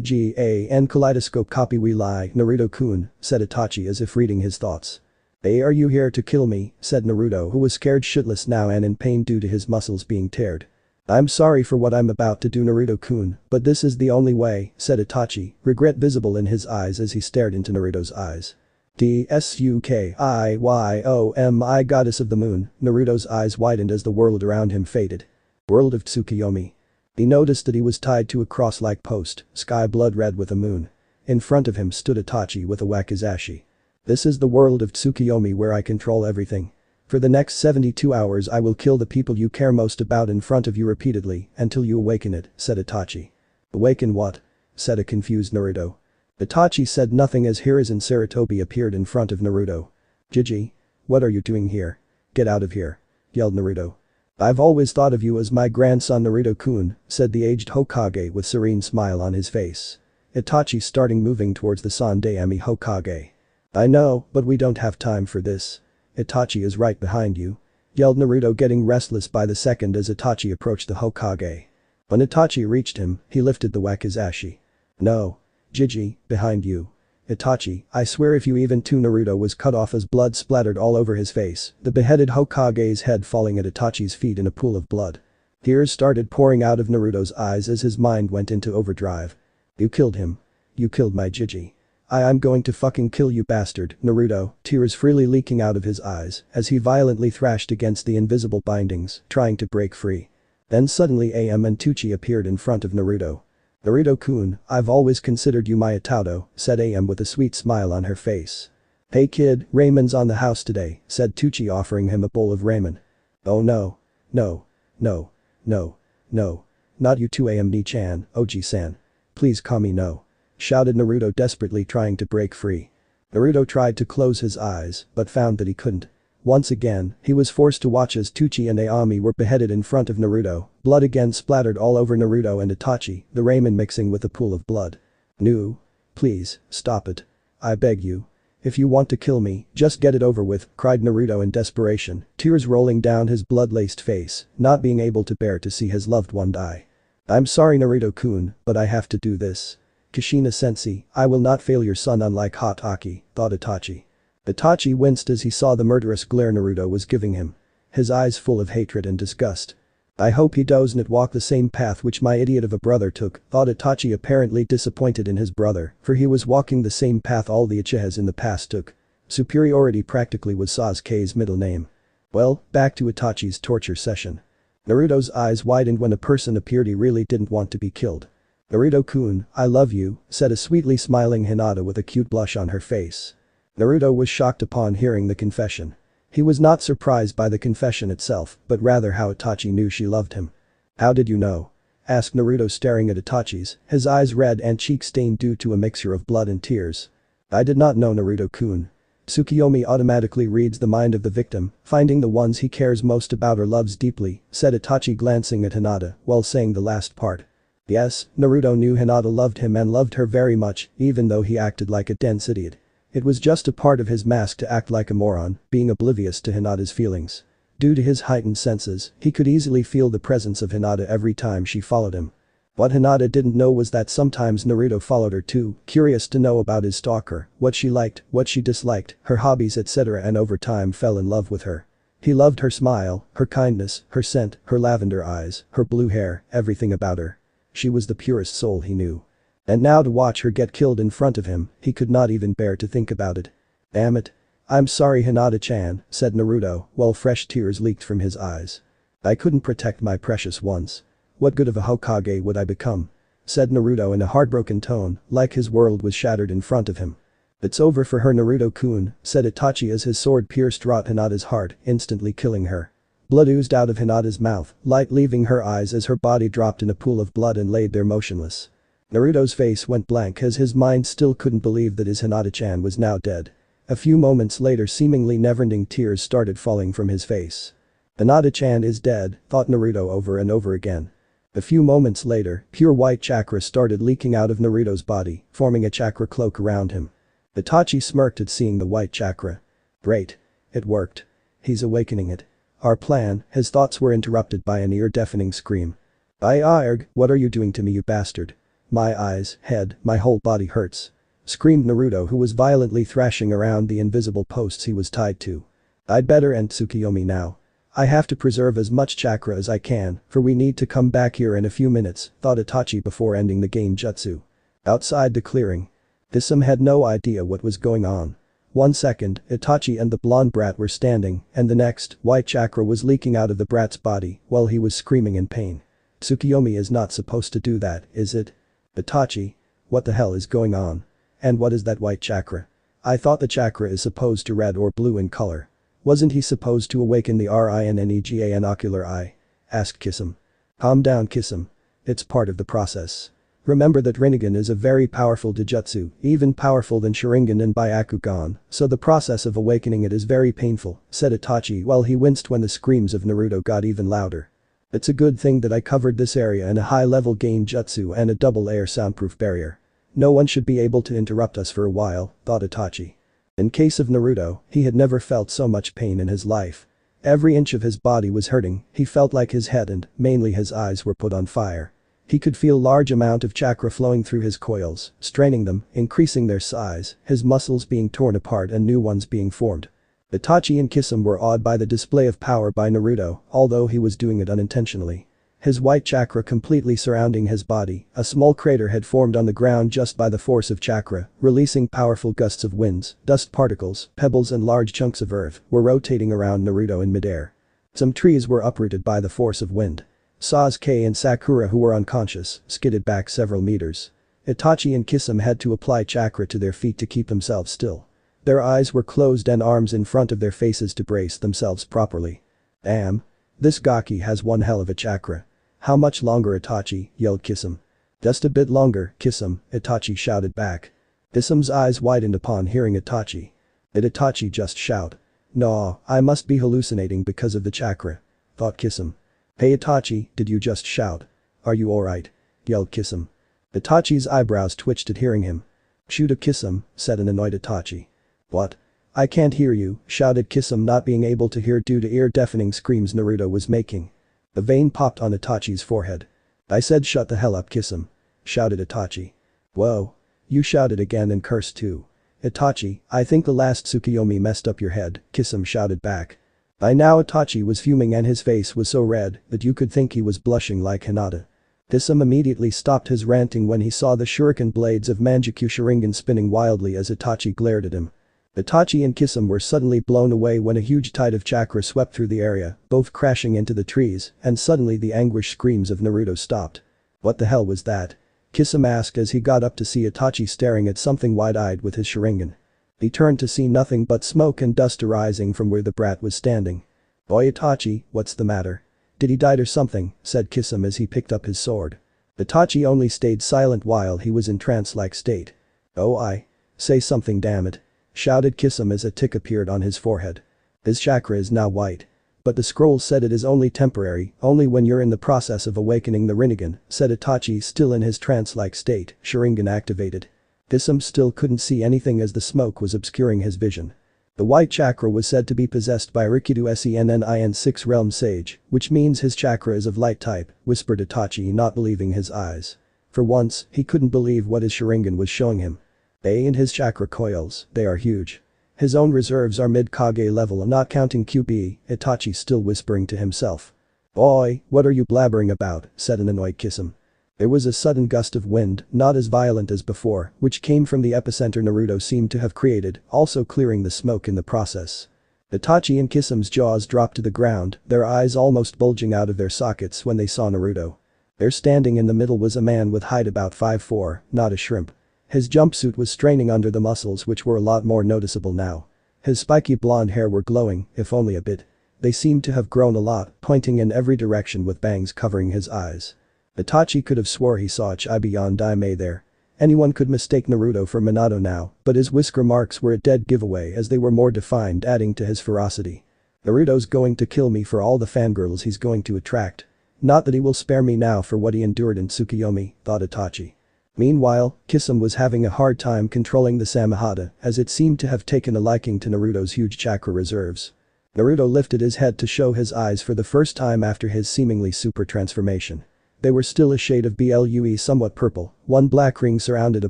Sharingan kaleidoscope copy we lie, Naruto-kun," said Itachi as if reading his thoughts. "Hey, are you here to kill me?" said Naruto, who was scared shitless now and in pain due to his muscles being teared. "I'm sorry for what I'm about to do, Naruto-kun, but this is the only way," said Itachi, regret visible in his eyes as he stared into Naruto's eyes. "Tsukiyomi, goddess of the moon." Naruto's eyes widened as the world around him faded. World of Tsukiyomi. He noticed that he was tied to a cross-like post, sky blood red with a moon. In front of him stood Itachi with a wakizashi. "This is the world of Tsukiyomi where I control everything. For the next 72 hours I will kill the people you care most about in front of you repeatedly until you awaken it," said Itachi. "Awaken what?" said a confused Naruto. Itachi said nothing as Hiruzen Sarutobi appeared in front of Naruto. "Jiji? What are you doing here? Get out of here," yelled Naruto. "I've always thought of you as my grandson Naruto-kun," said the aged Hokage with serene smile on his face. Itachi starting moving towards the Sandaime Hokage. "I know, but we don't have time for this. Itachi is right behind you," yelled Naruto, getting restless by the second as Itachi approached the Hokage. When Itachi reached him, he lifted the wakizashi. "No. Jiji, behind you. Itachi, I swear if you even too." Naruto was cut off as blood splattered all over his face, the beheaded Hokage's head falling at Itachi's feet in a pool of blood. Tears started pouring out of Naruto's eyes as his mind went into overdrive. "You killed him. You killed my Jiji. I'm going to fucking kill you, bastard." Naruto, tears freely leaking out of his eyes as he violently thrashed against the invisible bindings, trying to break free. Then suddenly and Tucci appeared in front of Naruto. "Naruto-kun, I've always considered you my Itato," said with a sweet smile on her face. "Hey kid, ramen's on the house today," said Tucci, offering him a bowl of ramen. "Oh no. No. No. No. No. Not you too, Ni-chan, Oji-san. Please Kami no," shouted Naruto, desperately trying to break free. Naruto tried to close his eyes but found that he couldn't. Once again, he was forced to watch as Tucci and Aomi were beheaded in front of Naruto, blood again splattered all over Naruto and Itachi, the ramen mixing with a pool of blood. "No. Please, stop it. I beg you. If you want to kill me, just get it over with," cried Naruto in desperation, tears rolling down his blood-laced face, not being able to bear to see his loved one die. "I'm sorry Naruto-kun, but I have to do this. Kushina-sensei, I will not fail your son unlike Hatake," thought Itachi. Itachi winced as he saw the murderous glare Naruto was giving him. His eyes full of hatred and disgust. "I hope he doesn't walk the same path which my idiot of a brother took," thought Itachi, apparently disappointed in his brother, for he was walking the same path all the Uchihas in the past took. Superiority practically was Sasuke's middle name. Well, back to Itachi's torture session. Naruto's eyes widened when a person appeared he really didn't want to be killed. "Naruto-kun, I love you," said a sweetly smiling Hinata with a cute blush on her face. Naruto was shocked upon hearing the confession. He was not surprised by the confession itself, but rather how Itachi knew she loved him. "How did you know?" asked Naruto, staring at Itachi's, his eyes red and cheeks stained due to a mixture of blood and tears. "I did not know, Naruto-kun. Tsukiyomi automatically reads the mind of the victim, finding the ones he cares most about or loves deeply," said Itachi, glancing at Hinata while saying the last part. Yes, Naruto knew Hinata loved him and loved her very much, even though he acted like a dense idiot. It was just a part of his mask to act like a moron, being oblivious to Hinata's feelings. Due to his heightened senses, he could easily feel the presence of Hinata every time she followed him. What Hinata didn't know was that sometimes Naruto followed her too, curious to know about his stalker, what she liked, what she disliked, her hobbies etc., and over time fell in love with her. He loved her smile, her kindness, her scent, her lavender eyes, her blue hair, everything about her. She was the purest soul he knew. And now to watch her get killed in front of him, he could not even bear to think about it. "Damn it. I'm sorry Hinata-chan," said Naruto, while fresh tears leaked from his eyes. "I couldn't protect my precious ones. What good of a Hokage would I become?" said Naruto in a heartbroken tone, like his world was shattered in front of him. "It's over for her, Naruto-kun," said Itachi as his sword pierced wrought Hinata's heart, instantly killing her. Blood oozed out of Hinata's mouth, light leaving her eyes as her body dropped in a pool of blood and laid there motionless. Naruto's face went blank as his mind still couldn't believe that his Hinata-chan was now dead. A few moments later, seemingly never-ending tears started falling from his face. "Hinata-chan is dead," thought Naruto over and over again. A few moments later, pure white chakra started leaking out of Naruto's body, forming a chakra cloak around him. Itachi smirked at seeing the white chakra. "Great. It worked. He's awakening it. Our plan," his thoughts were interrupted by an ear-deafening scream. "Arg, what are you doing to me, you bastard? My eyes, head, my whole body hurts," screamed Naruto, who was violently thrashing around the invisible posts he was tied to. "I'd better end Tsukiyomi now. I have to preserve as much chakra as I can, for we need to come back here in a few minutes," thought Itachi before ending the genjutsu. Outside the clearing. Kisame had no idea what was going on. 1 second, Itachi and the blonde brat were standing, and the next, white chakra was leaking out of the brat's body while he was screaming in pain. "Tsukiyomi is not supposed to do that, is it? Itachi? What the hell is going on? And what is that white chakra? I thought the chakra is supposed to red or blue in color. Wasn't he supposed to awaken the Rinnegan ocular eye?" asked Kisame. "Calm down, Kisame. It's part of the process. Remember that Rinnegan is a very powerful Dijutsu, even powerful than Sharingan and Byakugan, so the process of awakening it is very painful, said Itachi while he winced when the screams of Naruto got even louder. It's a good thing that I covered this area in a high-level gain jutsu and a double-layer soundproof barrier. No one should be able to interrupt us for a while, thought Itachi. In case of Naruto, he had never felt so much pain in his life. Every inch of his body was hurting, he felt like his head and, mainly his eyes were put on fire. He could feel large amount of chakra flowing through his coils, straining them, increasing their size, his muscles being torn apart and new ones being formed. Itachi and Kisame were awed by the display of power by Naruto, although he was doing it unintentionally. His white chakra completely surrounding his body, a small crater had formed on the ground just by the force of chakra, releasing powerful gusts of winds, dust particles, pebbles and large chunks of earth were rotating around Naruto in midair. Some trees were uprooted by the force of wind. Sasuke and Sakura, who were unconscious, skidded back several meters. Itachi and Kisame had to apply chakra to their feet to keep themselves still. Their eyes were closed and arms in front of their faces to brace themselves properly. Damn. This Gaki has one hell of a chakra. How much longer, Itachi, yelled Kisame. Just a bit longer, Kisame, Itachi shouted back. Kisame's eyes widened upon hearing Itachi. Did Itachi just shout? No, I must be hallucinating because of the chakra, thought Kisame. Hey Itachi, did you just shout? Are you alright? Yelled Kisame. Itachi's eyebrows twitched at hearing him. Shoot a Kisame, said an annoyed Itachi. What? I can't hear you, shouted Kisame, not being able to hear due to ear-deafening screams Naruto was making. The vein popped on Itachi's forehead. I said shut the hell up, Kisame, shouted Itachi. Whoa. You shouted again and cursed too. Itachi, I think the last Tsukuyomi messed up your head, Kisame shouted back. By now Itachi was fuming and his face was so red that you could think he was blushing like Hinata. Kisame immediately stopped his ranting when he saw the shuriken blades of Manjutsu Sharingan spinning wildly as Itachi glared at him. Itachi and Kisame were suddenly blown away when a huge tide of chakra swept through the area, both crashing into the trees, and suddenly the anguished screams of Naruto stopped. What the hell was that? Kisame asked as he got up to see Itachi staring at something wide-eyed with his Sharingan. He turned to see nothing but smoke and dust arising from where the brat was standing. Boy Itachi, what's the matter? Did he die or something? Said Kisame as he picked up his sword. Itachi only stayed silent while he was in trance-like state. Oh say something, damn it, shouted Kisame as a tick appeared on his forehead. His chakra is now white. But the scroll said it is only temporary, only when you're in the process of awakening the Rinnegan, said Itachi still in his trance-like state, Sharingan activated. Kisame still couldn't see anything as the smoke was obscuring his vision. The white chakra was said to be possessed by Rikido Sennin 6 realm sage, which means his chakra is of light type, whispered Itachi, not believing his eyes. For once, he couldn't believe what his Sharingan was showing him. And his chakra coils, they are huge. His own reserves are mid-Kage level and not counting QB, Itachi still whispering to himself. Boy, what are you blabbering about, said an annoyed Kisame. There was a sudden gust of wind, not as violent as before, which came from the epicenter Naruto seemed to have created, also clearing the smoke in the process. Itachi and Kisame's jaws dropped to the ground, their eyes almost bulging out of their sockets when they saw Naruto. There standing in the middle was a man with height about 5'4", not a shrimp. His jumpsuit was straining under the muscles which were a lot more noticeable now. His spiky blonde hair were glowing, if only a bit. They seemed to have grown a lot, pointing in every direction with bangs covering his eyes. Itachi could have swore he saw Chibiyan Daime there. Anyone could mistake Naruto for Minato now, but his whisker marks were a dead giveaway as they were more defined, adding to his ferocity. Naruto's going to kill me for all the fangirls he's going to attract. Not that he will spare me now for what he endured in Tsukuyomi, thought Itachi. Meanwhile, Kisame was having a hard time controlling the Samehada as it seemed to have taken a liking to Naruto's huge chakra reserves. Naruto lifted his head to show his eyes for the first time after his seemingly super transformation. They were still a shade of blue, somewhat purple, one black ring surrounded a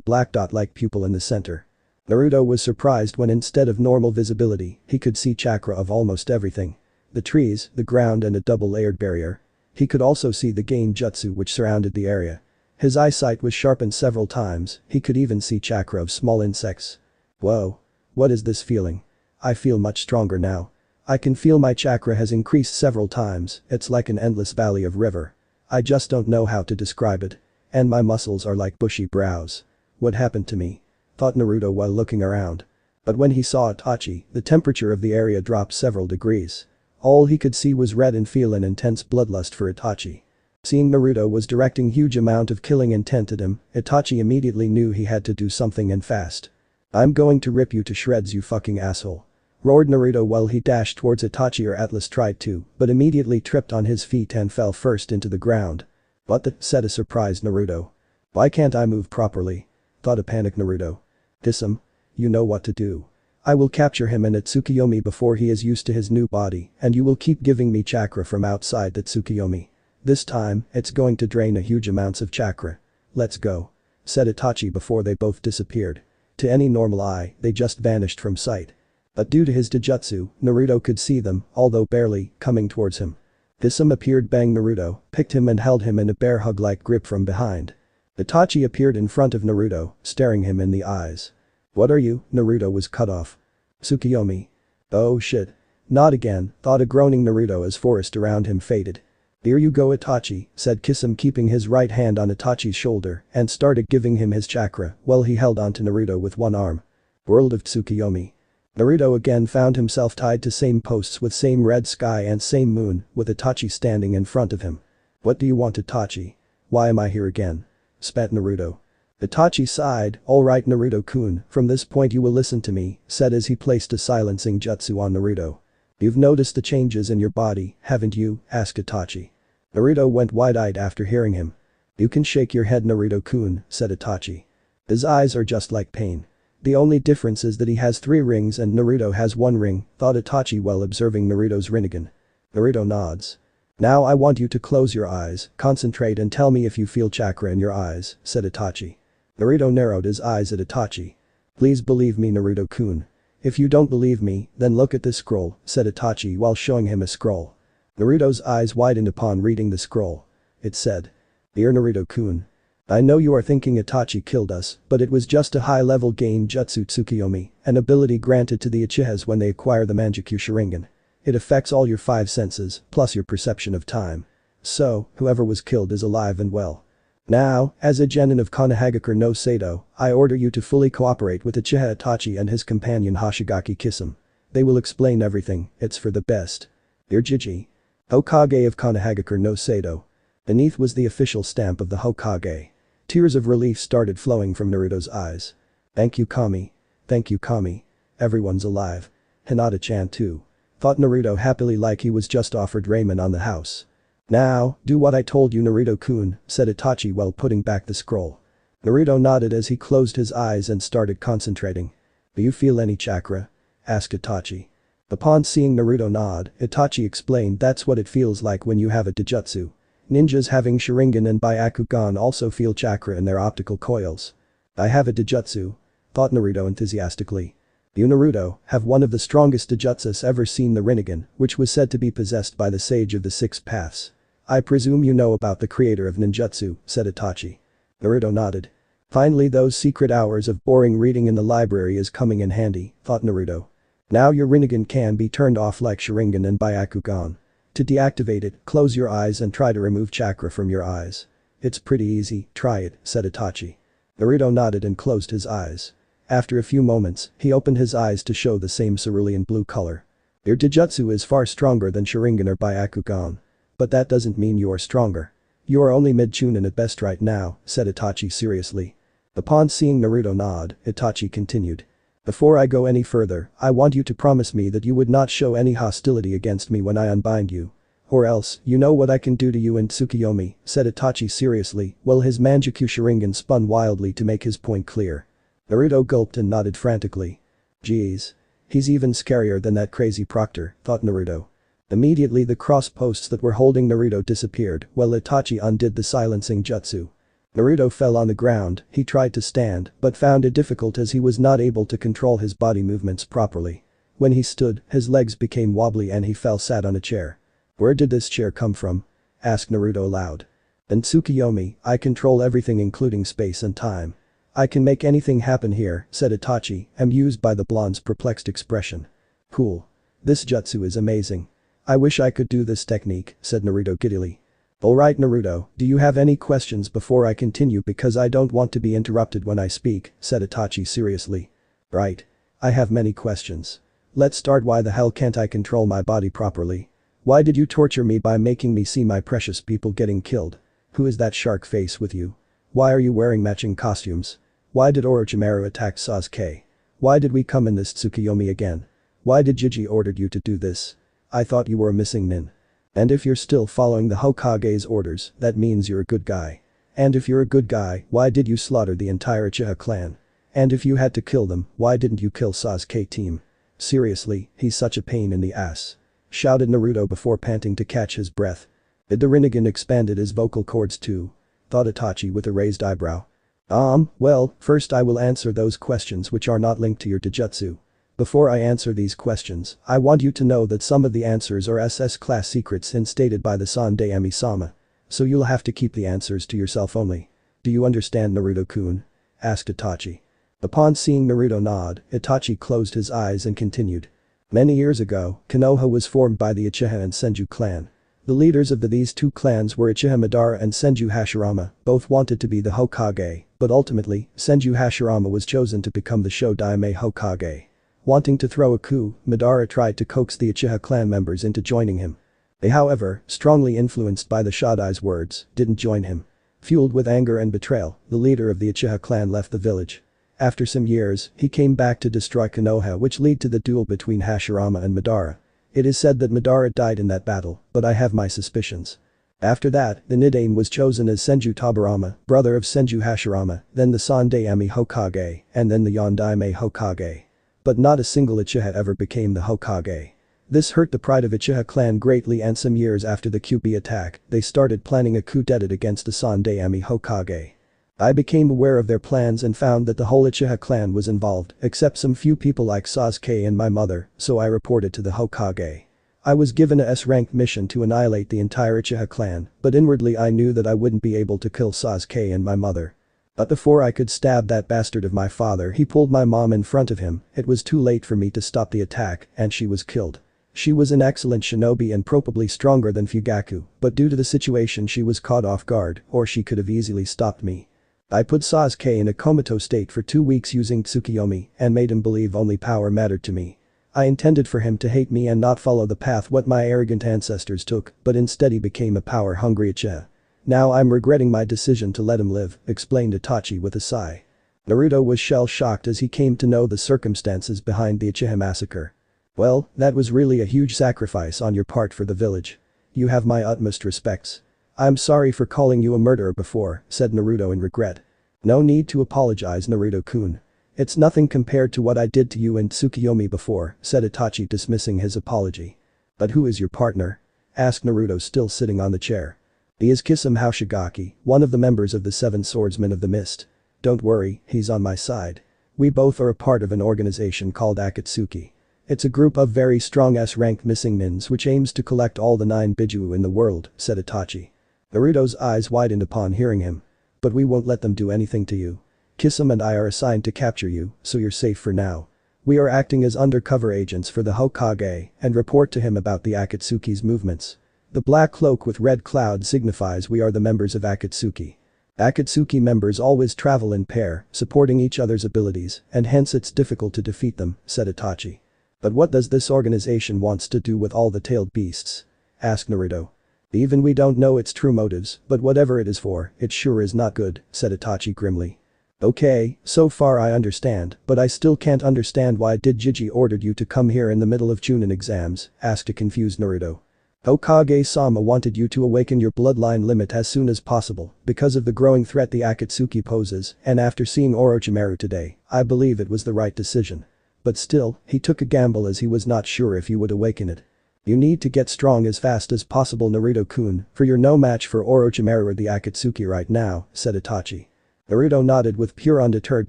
black dot-like pupil in the center. Naruto was surprised when instead of normal visibility, he could see chakra of almost everything. The trees, the ground and a double-layered barrier. He could also see the gain jutsu which surrounded the area. His eyesight was sharpened several times, he could even see chakra of small insects. Whoa. What is this feeling? I feel much stronger now. I can feel my chakra has increased several times, it's like an endless valley of river. I just don't know how to describe it. And my muscles are like bushy brows. What happened to me? Thought Naruto while looking around. But when he saw Itachi, the temperature of the area dropped several degrees. All he could see was red and feel an intense bloodlust for Itachi. Seeing Naruto was directing huge amount of killing intent at him, Itachi immediately knew he had to do something and fast. "I'm going to rip you to shreds, you fucking asshole," roared Naruto while he dashed towards Itachi. Atlas tried to, but immediately tripped on his feet and fell first into the ground. "What the?" said a surprised Naruto. "Why can't I move properly?" thought a panicked Naruto. "Diss him. You know what to do. I will capture him in a Tsukuyomi before he is used to his new body, and you will keep giving me chakra from outside the Tsukuyomi. This time, it's going to drain a huge amounts of chakra. Let's go," said Itachi before they both disappeared. To any normal eye, they just vanished from sight. But due to his Dijutsu, Naruto could see them, although barely, coming towards him. Hisam appeared. Bang! Naruto picked him and held him in a bear hug-like grip from behind. Itachi appeared in front of Naruto, staring him in the eyes. "What are you?" Naruto was cut off. "Tsukuyomi." "Oh shit. Not again," thought a groaning Naruto as forest around him faded. "Here you go, Itachi," said Kisame, keeping his right hand on Itachi's shoulder and started giving him his chakra while he held onto Naruto with one arm. World of Tsukuyomi. Naruto again found himself tied to same posts with same red sky and same moon, with Itachi standing in front of him. "What do you want, Itachi? Why am I here again?" spat Naruto. Itachi sighed. "Alright, Naruto-kun, from this point you will listen to me," said as he placed a silencing jutsu on Naruto. "You've noticed the changes in your body, haven't you?" asked Itachi. Naruto went wide-eyed after hearing him. "You can shake your head, Naruto-kun," said Itachi. "His eyes are just like pain. The only difference is that he has 3 rings and Naruto has 1 ring," thought Itachi while observing Naruto's Rinnegan. Naruto nods. "Now I want you to close your eyes, concentrate and tell me if you feel chakra in your eyes," said Itachi. Naruto narrowed his eyes at Itachi. "Please believe me, Naruto-kun. If you don't believe me, then look at this scroll," said Itachi while showing him a scroll. Naruto's eyes widened upon reading the scroll. It said, "Dear Naruto-kun. I know you are thinking Itachi killed us, but it was just a high-level gain jutsu Tsukuyomi, an ability granted to the Uchihas when they acquire the Manjikyu Sharingan. It affects all your 5 senses, plus your perception of time. So, whoever was killed is alive and well. Now, as a genin of Konohagakure no Sado, I order you to fully cooperate with Uchiha Itachi and his companion Hoshigaki Kisame. They will explain everything, it's for the best. Dear Jiji. Hokage of Konohagakure no Sado." Beneath was the official stamp of the Hokage. Tears of relief started flowing from Naruto's eyes. "Thank you, Kami. Thank you, Kami. Everyone's alive. Hinata-chan too," thought Naruto happily like he was just offered ramen on the house. "Now, do what I told you, Naruto-kun," said Itachi while putting back the scroll. Naruto nodded as he closed his eyes and started concentrating. "Do you feel any chakra?" asked Itachi. Upon seeing Naruto nod, Itachi explained that's what it feels like when you have a Dijutsu. Ninjas having Sharingan and Byakugan also feel chakra in their optical coils. "I have a Dijutsu," thought Naruto enthusiastically. "You, Naruto, have one of the strongest Dijutsus ever seen, the Rinnegan, which was said to be possessed by the Sage of the 6 Paths. I presume you know about the creator of ninjutsu," said Itachi. Naruto nodded. Finally, those secret hours of boring reading in the library is coming in handy, thought Naruto. Now your Rinnegan can be turned off like Sharingan and Byakugan. To deactivate it, close your eyes and try to remove chakra from your eyes. "It's pretty easy, try it," said Itachi. Naruto nodded and closed his eyes. After a few moments, he opened his eyes to show the same cerulean blue color. "Your Dijutsu is far stronger than Sharingan or Byakugan. But that doesn't mean you are stronger. You are only mid-Chunin at best right now," said Itachi seriously. Upon seeing Naruto nod, Itachi continued. "Before I go any further, I want you to promise me that you would not show any hostility against me when I unbind you. Or else, you know what I can do to you in Tsukuyomi," said Itachi seriously, while his Manjikyu Sharingan spun wildly to make his point clear. Naruto gulped and nodded frantically. "Geez. He's even scarier than that crazy proctor," thought Naruto. Immediately the cross posts that were holding Naruto disappeared while Itachi undid the silencing jutsu. Naruto fell on the ground. He tried to stand but found it difficult as he was not able to control his body movements properly. When he stood, his legs became wobbly and he fell sat on a chair. "Where did this chair come from?" asked Naruto aloud. "In Tsukuyomi, I control everything including space and time. I can make anything happen here," said Itachi, amused by the blonde's perplexed expression. "Cool. This jutsu is amazing. I wish I could do this technique," said Naruto giddily. "Alright, Naruto, do you have any questions before I continue, because I don't want to be interrupted when I speak," said Itachi seriously. "Right. I have many questions. Let's start. Why the hell can't I control my body properly? Why did you torture me by making me see my precious people getting killed? Who is that shark face with you? Why are you wearing matching costumes? Why did Orochimaru attack Sasuke? Why did we come in this Tsukuyomi again? Why did Jiji ordered you to do this? I thought you were a missing nin. And if you're still following the Hokage's orders, that means you're a good guy. And if you're a good guy, why did you slaughter the entire Uchiha clan? And if you had to kill them, why didn't you kill Sasuke team? Seriously, he's such a pain in the ass. Shouted Naruto before panting to catch his breath. The Rinnegan expanded his vocal cords too. Thought Itachi with a raised eyebrow. Well, first I will answer those questions which are not linked to your taijutsu. Before I answer these questions, I want you to know that some of the answers are SS class secrets instated by the Sandae Ami-sama. So you'll have to keep the answers to yourself only. Do you understand, Naruto-kun? Asked Itachi. Upon seeing Naruto nod, Itachi closed his eyes and continued. Many years ago, Konoha was formed by the Uchiha and Senju clan. The leaders of these two clans were Uchiha Madara and Senju Hashirama, both wanted to be the Hokage, but ultimately, Senju Hashirama was chosen to become the Shodaime Hokage. Wanting to throw a coup, Madara tried to coax the Uchiha clan members into joining him. They, however, strongly influenced by the Shodai's words, didn't join him. Fueled with anger and betrayal, the leader of the Uchiha clan left the village. After some years, he came back to destroy Konoha, which led to the duel between Hashirama and Madara. It is said that Madara died in that battle, but I have my suspicions. After that, the nickname was chosen as Senju Tobirama, brother of Senju Hashirama, then the Sandae Ami Hokage, and then the Yondaime Hokage. But not a single Uchiha ever became the Hokage. This hurt the pride of Uchiha clan greatly, and some years after the QB attack, they started planning a coup d'etat against the Sandae Ami Hokage. I became aware of their plans and found that the whole Uchiha clan was involved, except some few people like Sasuke and my mother, so I reported to the Hokage. I was given a S-rank mission to annihilate the entire Uchiha clan, but inwardly I knew that I wouldn't be able to kill Sasuke and my mother. But before I could stab that bastard of my father, he pulled my mom in front of him. It was too late for me to stop the attack, and she was killed. She was an excellent shinobi and probably stronger than Fugaku, but due to the situation she was caught off guard, or she could have easily stopped me. I put Sasuke in a comatose state for 2 weeks using Tsukuyomi and made him believe only power mattered to me. I intended for him to hate me and not follow the path what my arrogant ancestors took, but instead he became a power-hungry Uchiha. Now I'm regretting my decision to let him live, explained Itachi with a sigh. Naruto was shell-shocked as he came to know the circumstances behind the Uchiha massacre. Well, that was really a huge sacrifice on your part for the village. You have my utmost respects. I'm sorry for calling you a murderer before, said Naruto in regret. No need to apologize, Naruto-kun. It's nothing compared to what I did to you and Tsukuyomi before, said Itachi, dismissing his apology. But who is your partner? Asked Naruto, still sitting on the chair. He is Kisame Hoshigaki, one of the members of the 7 Swordsmen of the Mist. Don't worry, he's on my side. We both are a part of an organization called Akatsuki. It's a group of very strong S-rank missing nins which aims to collect all the 9 Bijuu in the world, said Itachi. Naruto's eyes widened upon hearing him. But we won't let them do anything to you. Kisame and I are assigned to capture you, so you're safe for now. We are acting as undercover agents for the Hokage and report to him about the Akatsuki's movements. The black cloak with red cloud signifies we are the members of Akatsuki. Akatsuki members always travel in pair, supporting each other's abilities, and hence it's difficult to defeat them, said Itachi. But what does this organization wants to do with all the tailed beasts? Asked Naruto. Even we don't know its true motives, but whatever it is for, it sure is not good, said Itachi grimly. Okay, so far I understand, but I still can't understand why did Jiji ordered you to come here in the middle of Chunin exams, asked a confused Naruto. Hokage-sama wanted you to awaken your bloodline limit as soon as possible because of the growing threat the Akatsuki poses, and after seeing Orochimaru today, I believe it was the right decision. But still, he took a gamble as he was not sure if you would awaken it. You need to get strong as fast as possible, Naruto-kun, for you're no match for Orochimaru or the Akatsuki right now, said Itachi. Naruto nodded with pure undeterred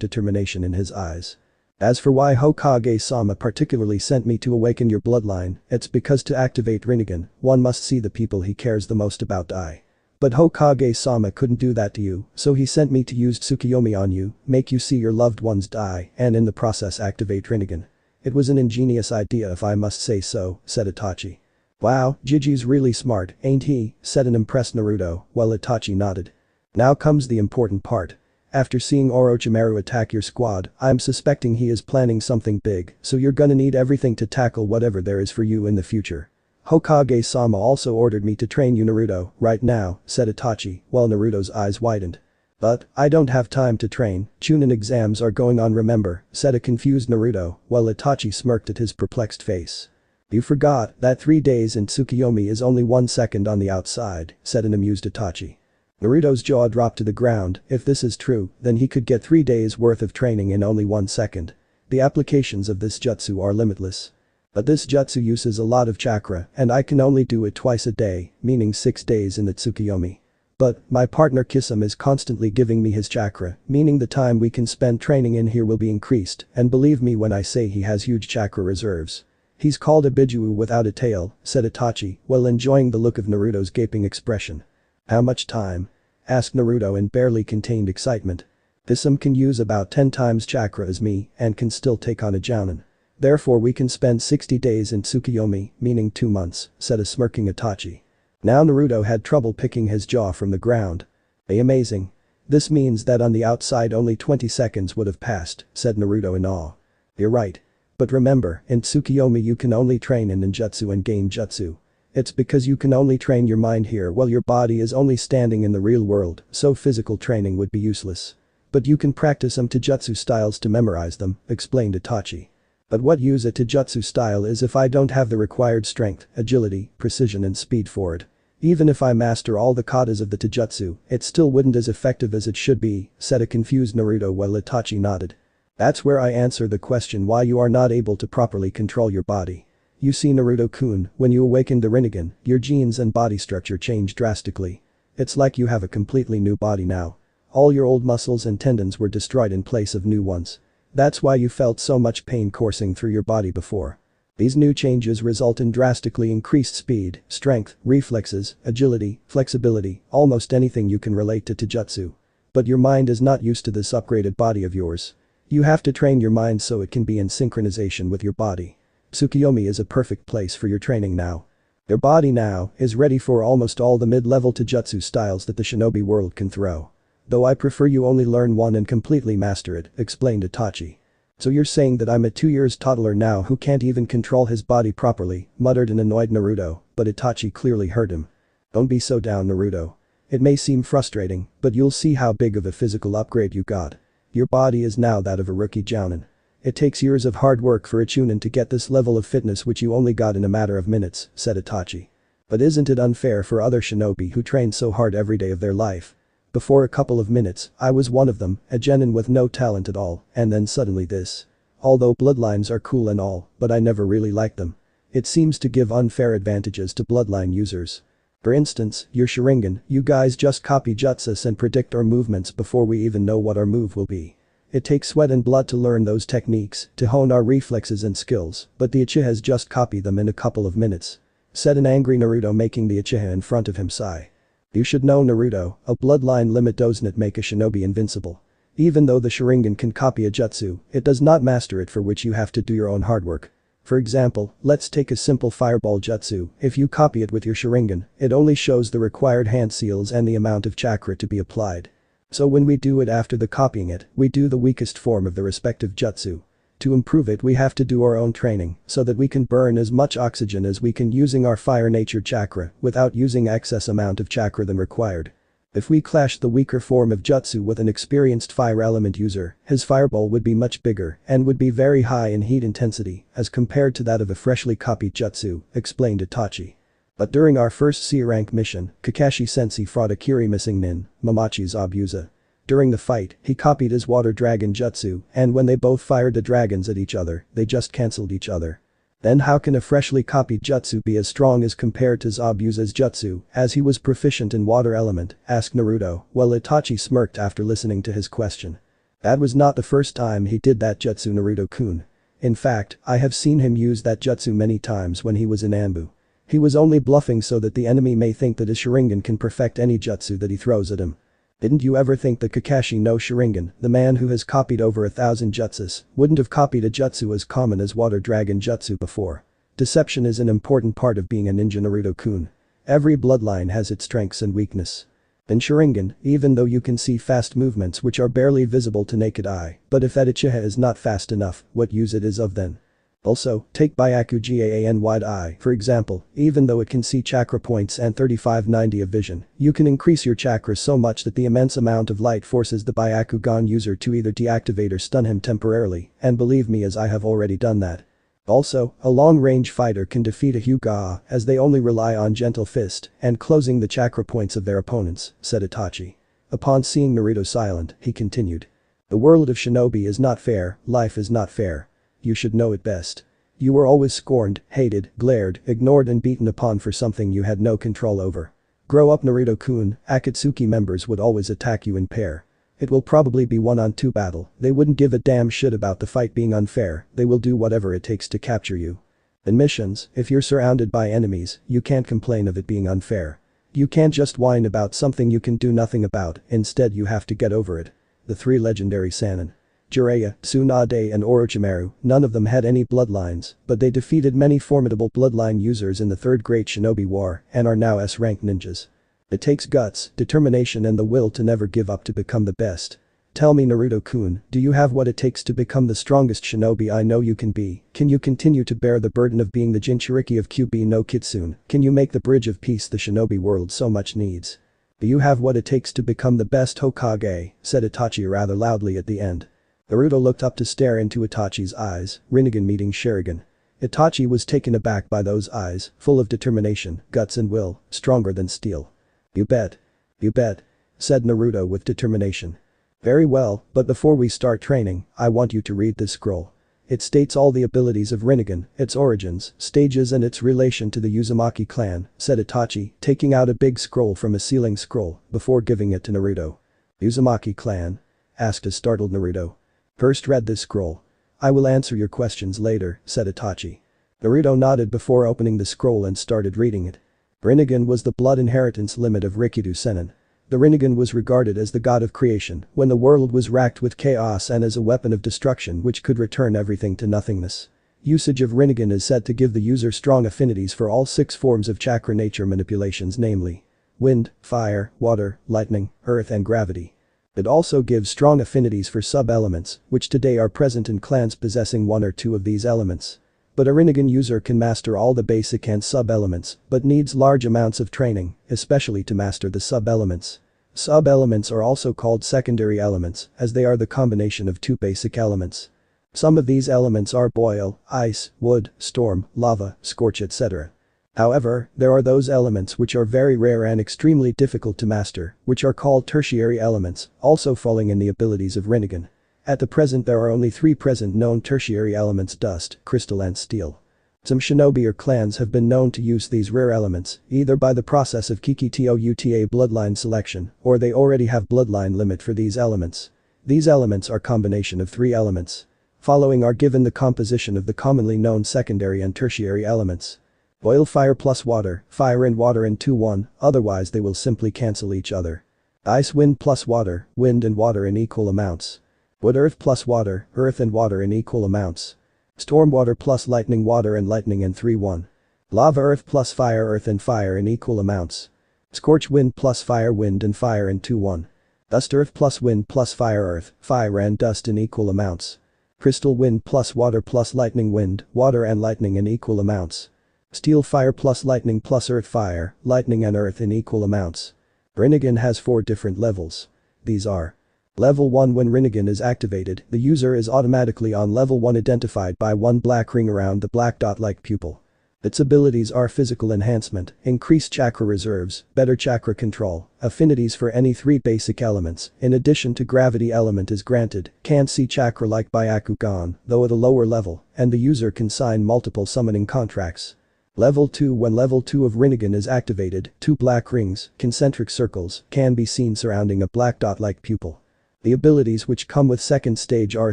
determination in his eyes. As for why Hokage-sama particularly sent me to awaken your bloodline, it's because to activate Rinnegan, one must see the people he cares the most about die. But Hokage-sama couldn't do that to you, so he sent me to use Tsukuyomi on you, make you see your loved ones die, and in the process activate Rinnegan. It was an ingenious idea if I must say so, said Itachi. Wow, Jiji's really smart, ain't he, said an impressed Naruto, while Itachi nodded. Now comes the important part. After seeing Orochimaru attack your squad, I'm suspecting he is planning something big, so you're gonna need everything to tackle whatever there is for you in the future. Hokage-sama also ordered me to train you Naruto, right now, said Itachi, while Naruto's eyes widened. But, I don't have time to train, Chunin exams are going on remember, said a confused Naruto, while Itachi smirked at his perplexed face. You forgot that 3 days in Tsukuyomi is only 1 second on the outside, said an amused Itachi. Naruto's jaw dropped to the ground. If this is true, then he could get 3 days worth of training in only 1 second. The applications of this jutsu are limitless. But this jutsu uses a lot of chakra and I can only do it twice a day, meaning 6 days in the Tsukuyomi. But, my partner Kisame is constantly giving me his chakra, meaning the time we can spend training in here will be increased, and believe me when I say he has huge chakra reserves. He's called a Bijuu without a tail, said Itachi, while enjoying the look of Naruto's gaping expression. How much time? Asked Naruto in barely contained excitement. Kisame can use about 10 times chakra as me and can still take on a jounin. Therefore we can spend 60 days in Tsukuyomi, meaning 2 months, said a smirking Itachi. Now Naruto had trouble picking his jaw from the ground. Amazing. This means that on the outside only 20 seconds would have passed, said Naruto in awe. You're right. But remember, in Tsukuyomi you can only train in ninjutsu and gain jutsu. It's because you can only train your mind here while your body is only standing in the real world, so physical training would be useless. But you can practice some taijutsu styles to memorize them, explained Itachi. But what use a taijutsu style is if I don't have the required strength, agility, precision and speed for it. Even if I master all the katas of the taijutsu, it still wouldn't as effective as it should be, said a confused Naruto while Itachi nodded. That's where I answer the question why you are not able to properly control your body. You see Naruto-kun, when you awakened the Rinnegan, your genes and body structure changed drastically. It's like you have a completely new body now. All your old muscles and tendons were destroyed in place of new ones. That's why you felt so much pain coursing through your body before. These new changes result in drastically increased speed, strength, reflexes, agility, flexibility, almost anything you can relate to taijutsu. But your mind is not used to this upgraded body of yours. You have to train your mind so it can be in synchronization with your body. Tsukuyomi is a perfect place for your training now. Your body now is ready for almost all the mid-level taijutsu styles that the shinobi world can throw. Though I prefer you only learn one and completely master it, explained Itachi. So you're saying that I'm a 2 years toddler now who can't even control his body properly, muttered an annoyed Naruto, but Itachi clearly heard him. Don't be so down Naruto. It may seem frustrating, but you'll see how big of a physical upgrade you got. Your body is now that of a rookie jounin. It takes years of hard work for a chunin to get this level of fitness which you only got in a matter of minutes, said Itachi. But isn't it unfair for other shinobi who train so hard every day of their life? Before a couple of minutes, I was one of them, a genin with no talent at all, and then suddenly this. Although bloodlines are cool and all, but I never really liked them. It seems to give unfair advantages to bloodline users. For instance, your Sharingan, you guys just copy jutsus and predict our movements before we even know what our move will be. It takes sweat and blood to learn those techniques, to hone our reflexes and skills, but the Uchihas just copy them in a couple of minutes. Said an angry Naruto making the Uchiha in front of him sigh. You should know Naruto, a bloodline limit does not make a shinobi invincible. Even though the Sharingan can copy a jutsu, it does not master it for which you have to do your own hard work. For example, let's take a simple fireball jutsu, if you copy it with your Sharingan, it only shows the required hand seals and the amount of chakra to be applied. So when we do it after the copying it, we do the weakest form of the respective jutsu. To improve it we have to do our own training, so that we can burn as much oxygen as we can using our fire nature chakra without using excess amount of chakra than required. If we clash the weaker form of jutsu with an experienced fire element user, his fireball would be much bigger and would be very high in heat intensity as compared to that of a freshly copied jutsu, explained Itachi. But during our first C-rank mission, Kakashi-sensei fought a Kiri missing nin, Momochi's Abusa. During the fight, he copied his water dragon jutsu, and when they both fired the dragons at each other, they just cancelled each other. Then how can a freshly copied jutsu be as strong as compared to Zabuza's jutsu, as he was proficient in water element, asked Naruto, while Itachi smirked after listening to his question. That was not the first time he did that jutsu Naruto-kun. In fact, I have seen him use that jutsu many times when he was in Anbu. He was only bluffing so that the enemy may think that his Sharingan can perfect any jutsu that he throws at him. Didn't you ever think that Kakashi no Sharingan, the man who has copied over 1,000 jutsus, wouldn't have copied a jutsu as common as water dragon jutsu before? Deception is an important part of being a ninja Naruto-kun. Every bloodline has its strengths and weakness. In Sharingan, even though you can see fast movements which are barely visible to naked eye, but if that Uchiha is not fast enough, what use it is of then? Also, take Byaku Gaan Wide Eye for example, even though it can see chakra points and 3590 of vision, you can increase your chakras so much that the immense amount of light forces the Byakugan user to either deactivate or stun him temporarily, and believe me as I have already done that. Also, a long-range fighter can defeat a Hyuga as they only rely on gentle fist and closing the chakra points of their opponents, said Itachi. Upon seeing Naruto silent, he continued. The world of Shinobi is not fair, life is not fair. You should know it best. You were always scorned, hated, glared, ignored and beaten upon for something you had no control over. Grow up Naruto-kun, Akatsuki members would always attack you in pair. It will probably be 1-on-2 battle, they wouldn't give a damn shit about the fight being unfair, they will do whatever it takes to capture you. In missions, if you're surrounded by enemies, you can't complain of it being unfair. You can't just whine about something you can do nothing about, instead you have to get over it. The three legendary Sannin. Jiraiya, Tsunade and Orochimaru, none of them had any bloodlines, but they defeated many formidable bloodline users in the Third Great Shinobi War and are now S-rank ninjas. It takes guts, determination and the will to never give up to become the best. Tell me Naruto-kun, do you have what it takes to become the strongest shinobi I know you can be? Can you continue to bear the burden of being the Jinchuriki of Kyuubi no Kitsune? Can you make the bridge of peace the shinobi world so much needs? Do you have what it takes to become the best Hokage? Said Itachi rather loudly at the end. Naruto looked up to stare into Itachi's eyes, Rinnegan meeting Sharingan. Itachi was taken aback by those eyes, full of determination, guts and will, stronger than steel. You bet. You bet. Said Naruto with determination. Very well, but before we start training, I want you to read this scroll. It states all the abilities of Rinnegan, its origins, stages and its relation to the Uzumaki clan, said Itachi, taking out a big scroll from a sealing scroll, before giving it to Naruto. Uzumaki clan? Asked a startled Naruto. First read this scroll. I will answer your questions later, said Itachi. Naruto nodded before opening the scroll and started reading it. Rinnegan was the blood inheritance limit of Rikido Sennin. The Rinnegan was regarded as the god of creation when the world was racked with chaos and as a weapon of destruction which could return everything to nothingness. Usage of Rinnegan is said to give the user strong affinities for all 6 forms of chakra nature manipulations, namely wind, fire, water, lightning, earth and gravity. It also gives strong affinities for sub-elements, which today are present in clans possessing 1 or 2 of these elements. But a Rinnegan user can master all the basic and sub-elements, but needs large amounts of training, especially to master the sub-elements. Sub-elements are also called secondary elements, as they are the combination of 2 basic elements. Some of these elements are boil, ice, wood, storm, lava, scorch etc. However, there are those elements which are very rare and extremely difficult to master, which are called tertiary elements, also falling in the abilities of Rinnegan. At the present there are only 3 present known tertiary elements: dust, crystal and steel. Some shinobi or clans have been known to use these rare elements, either by the process of Kikitouta bloodline selection, or they already have bloodline limit for these elements. These elements are combination of 3 elements. Following are given the composition of the commonly known secondary and tertiary elements. Boil fire plus water and 2-1, otherwise they will simply cancel each other. Ice wind plus water, wind and water in equal amounts. Wood earth plus water, earth and water in equal amounts. Storm water plus lightning water and lightning in 3-1. Lava earth plus fire earth and fire in equal amounts. Scorch wind plus fire wind and fire in 2-1. Dust earth plus wind plus fire earth, fire and dust in equal amounts. Crystal wind plus water plus lightning wind, water and lightning in equal amounts. Steel fire plus lightning plus earth fire, lightning and earth in equal amounts. Rinnegan has 4 different levels. These are: Level 1. When Rinnegan is activated, the user is automatically on level 1 identified by 1 black ring around the black dot-like pupil. Its abilities are physical enhancement, increased chakra reserves, better chakra control, affinities for any 3 basic elements, in addition to gravity element is granted, can't see chakra like Byakugan, though at a lower level, and the user can sign multiple summoning contracts. Level 2. When level 2 of Rinnegan is activated, 2 black rings, concentric circles, can be seen surrounding a black dot-like pupil. The abilities which come with second stage are